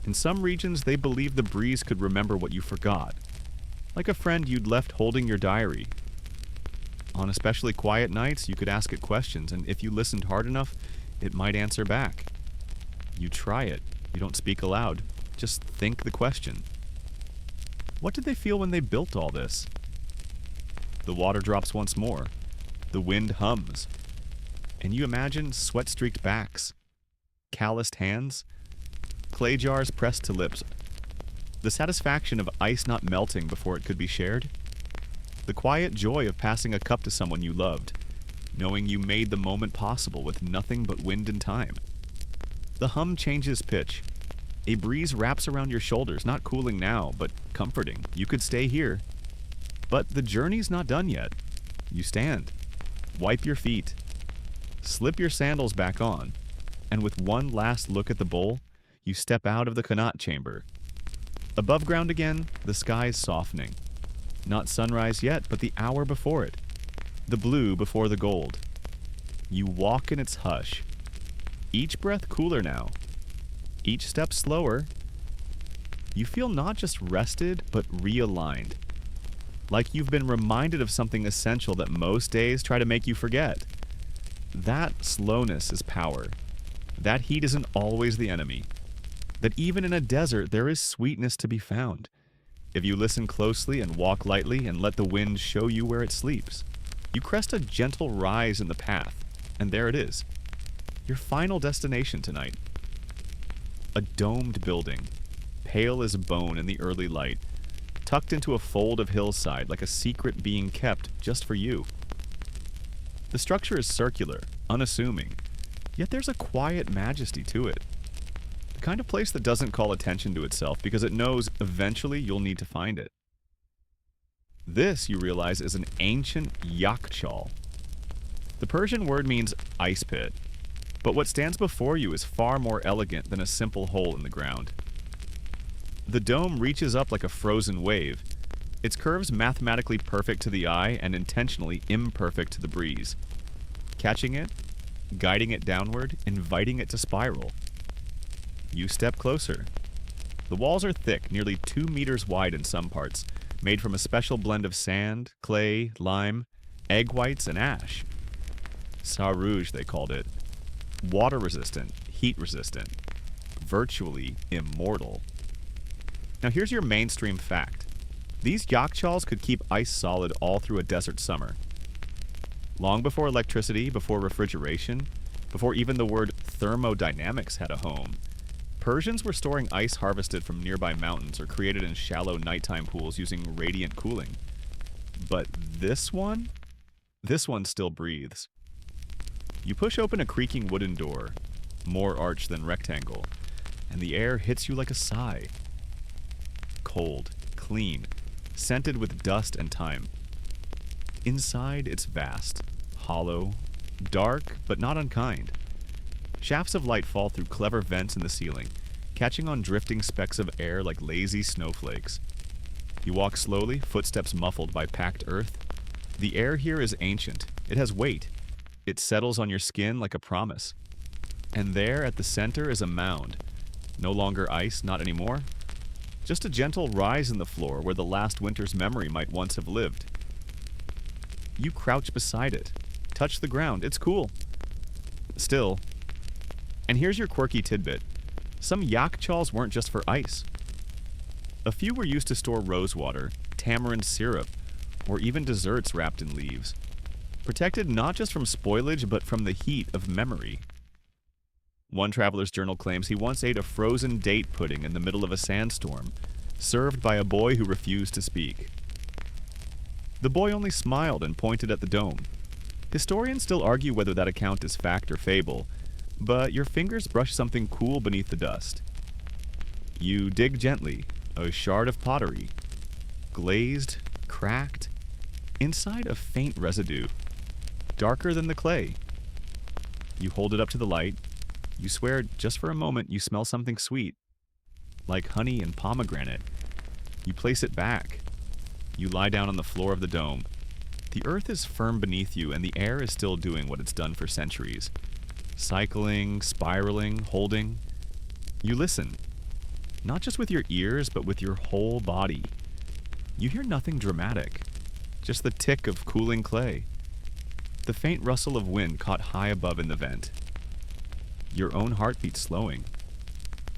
In some regions, they believed the breeze could remember what you forgot, like a friend you'd left holding your diary. On especially quiet nights, you could ask it questions, and if you listened hard enough, it might answer back. You try it. You don't speak aloud. Just think the question. What did they feel when they built all this? The water drops once more. The wind hums. And you imagine sweat-streaked backs, calloused hands, clay jars pressed to lips. The satisfaction of ice not melting before it could be shared. The quiet joy of passing a cup to someone you loved, knowing you made the moment possible with nothing but wind and time. The hum changes pitch. A breeze wraps around your shoulders, not cooling now, but comforting. You could stay here. But the journey's not done yet. You stand, wipe your feet, slip your sandals back on, and with one last look at the bowl, you step out of the Qanat chamber. Above ground again, the sky's softening. Not sunrise yet, but the hour before it. The blue before the gold. You walk in its hush. Each breath cooler now. Each step slower. You feel not just rested, but realigned. Like you've been reminded of something essential that most days try to make you forget. That slowness is power. That heat isn't always the enemy. That even in a desert, there is sweetness to be found. If you listen closely and walk lightly and let the wind show you where it sleeps, you crest a gentle rise in the path, and there it is. Your final destination tonight. A domed building, pale as bone in the early light, tucked into a fold of hillside like a secret being kept just for you. The structure is circular, unassuming, yet there's a quiet majesty to it. The kind of place that doesn't call attention to itself because it knows eventually you'll need to find it. This, you realize, is an ancient Yakhchal. The Persian word means ice pit, but what stands before you is far more elegant than a simple hole in the ground. The dome reaches up like a frozen wave, its curves mathematically perfect to the eye and intentionally imperfect to the breeze. Catching it, guiding it downward, inviting it to spiral. You step closer. The walls are thick, nearly 2 meters wide in some parts, made from a special blend of sand, clay, lime, egg whites, and ash. Sarouge, they called it. Water-resistant, heat-resistant, virtually immortal. Now here's your mainstream fact. These Yakhchals could keep ice solid all through a desert summer. Long before electricity, before refrigeration, before even the word thermodynamics had a home, Persians were storing ice harvested from nearby mountains or created in shallow nighttime pools using radiant cooling. But this one still breathes. You push open a creaking wooden door, more arch than rectangle, and the air hits you like a sigh. Cold, clean, scented with dust and time. Inside, it's vast, hollow, dark, but not unkind. Shafts of light fall through clever vents in the ceiling, catching on drifting specks of air like lazy snowflakes. You walk slowly, footsteps muffled by packed earth. The air here is ancient. It has weight. It settles on your skin like a promise. And there, at the center, is a mound. No longer ice, not anymore. Just a gentle rise in the floor where the last winter's memory might once have lived. You crouch beside it. Touch the ground. It's cool. Still. And here's your quirky tidbit. Some Yakhchals weren't just for ice. A few were used to store rosewater, tamarind syrup, or even desserts wrapped in leaves. Protected not just from spoilage, but from the heat of memory. One traveler's journal claims he once ate a frozen date pudding in the middle of a sandstorm, served by a boy who refused to speak. The boy only smiled and pointed at the dome. Historians still argue whether that account is fact or fable, but your fingers brush something cool beneath the dust. You dig gently, a shard of pottery, glazed, cracked, inside a faint residue, darker than the clay. You hold it up to the light. You swear just for a moment you smell something sweet, like honey and pomegranate. You place it back. You lie down on the floor of the dome. The earth is firm beneath you, and the air is still doing what it's done for centuries. Cycling, spiraling, holding. You listen, not just with your ears, but with your whole body. You hear nothing dramatic, just the tick of cooling clay, the faint rustle of wind caught high above in the vent. Your own heartbeat slowing.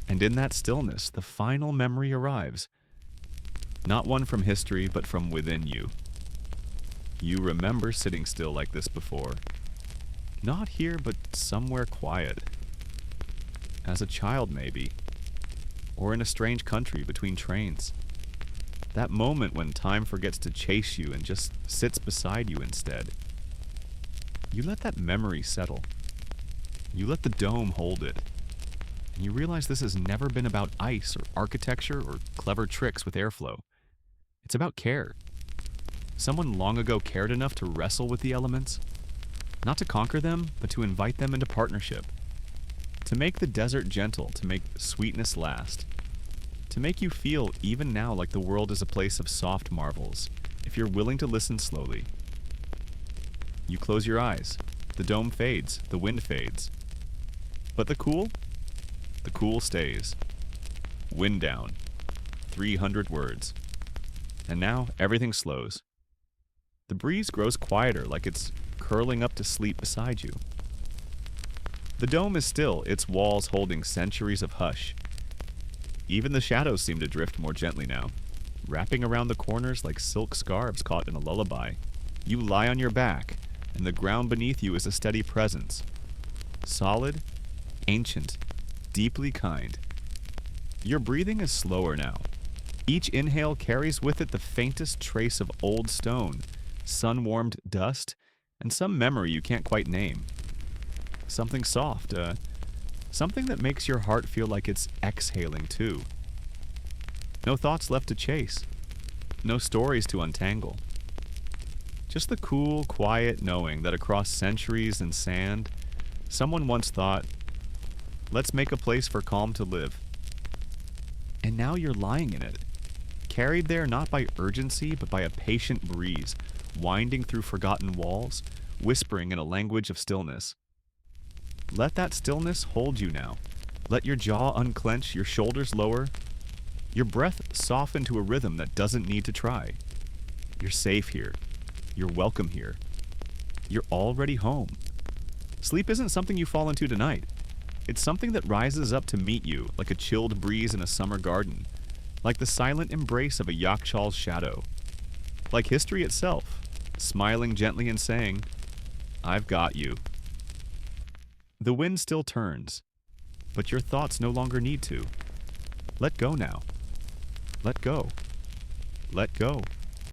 And in that stillness, the final memory arrives. Not one from history, but from within you. You remember sitting still like this before. Not here, but somewhere quiet. As a child, maybe. Or in a strange country between trains. That moment when time forgets to chase you and just sits beside you instead. You let that memory settle. You let the dome hold it. And you realize this has never been about ice or architecture or clever tricks with airflow. It's about care. Someone long ago cared enough to wrestle with the elements, not to conquer them, but to invite them into partnership. To make the desert gentle, to make sweetness last. To make you feel, even now, like the world is a place of soft marvels, if you're willing to listen slowly. You close your eyes. The dome fades. The wind fades. But the cool stays. Wind down. 300 words. And now everything slows. The breeze grows quieter, like it's curling up to sleep beside you. The dome is still, its walls holding centuries of hush. Even the shadows seem to drift more gently now, wrapping around the corners like silk scarves caught in a lullaby. You lie on your back, and the ground beneath you is a steady presence. Solid, ancient, deeply kind. Your breathing is slower now. Each inhale carries with it the faintest trace of old stone, sun-warmed dust, and some memory you can't quite name. Something soft, something that makes your heart feel like it's exhaling too. No thoughts left to chase. No stories to untangle. Just the cool, quiet knowing that across centuries and sand, someone once thought, let's make a place for calm to live. And now you're lying in it, carried there not by urgency, but by a patient breeze, winding through forgotten walls, whispering in a language of stillness. Let that stillness hold you now. Let your jaw unclench, your shoulders lower, your breath soften to a rhythm that doesn't need to try. You're safe here. You're welcome here. You're already home. Sleep isn't something you fall into tonight. It's something that rises up to meet you, like a chilled breeze in a summer garden, like the silent embrace of a Yakhchal's shadow, like history itself, smiling gently and saying, I've got you. The wind still turns, but your thoughts no longer need to. Let go now. Let go. Let go.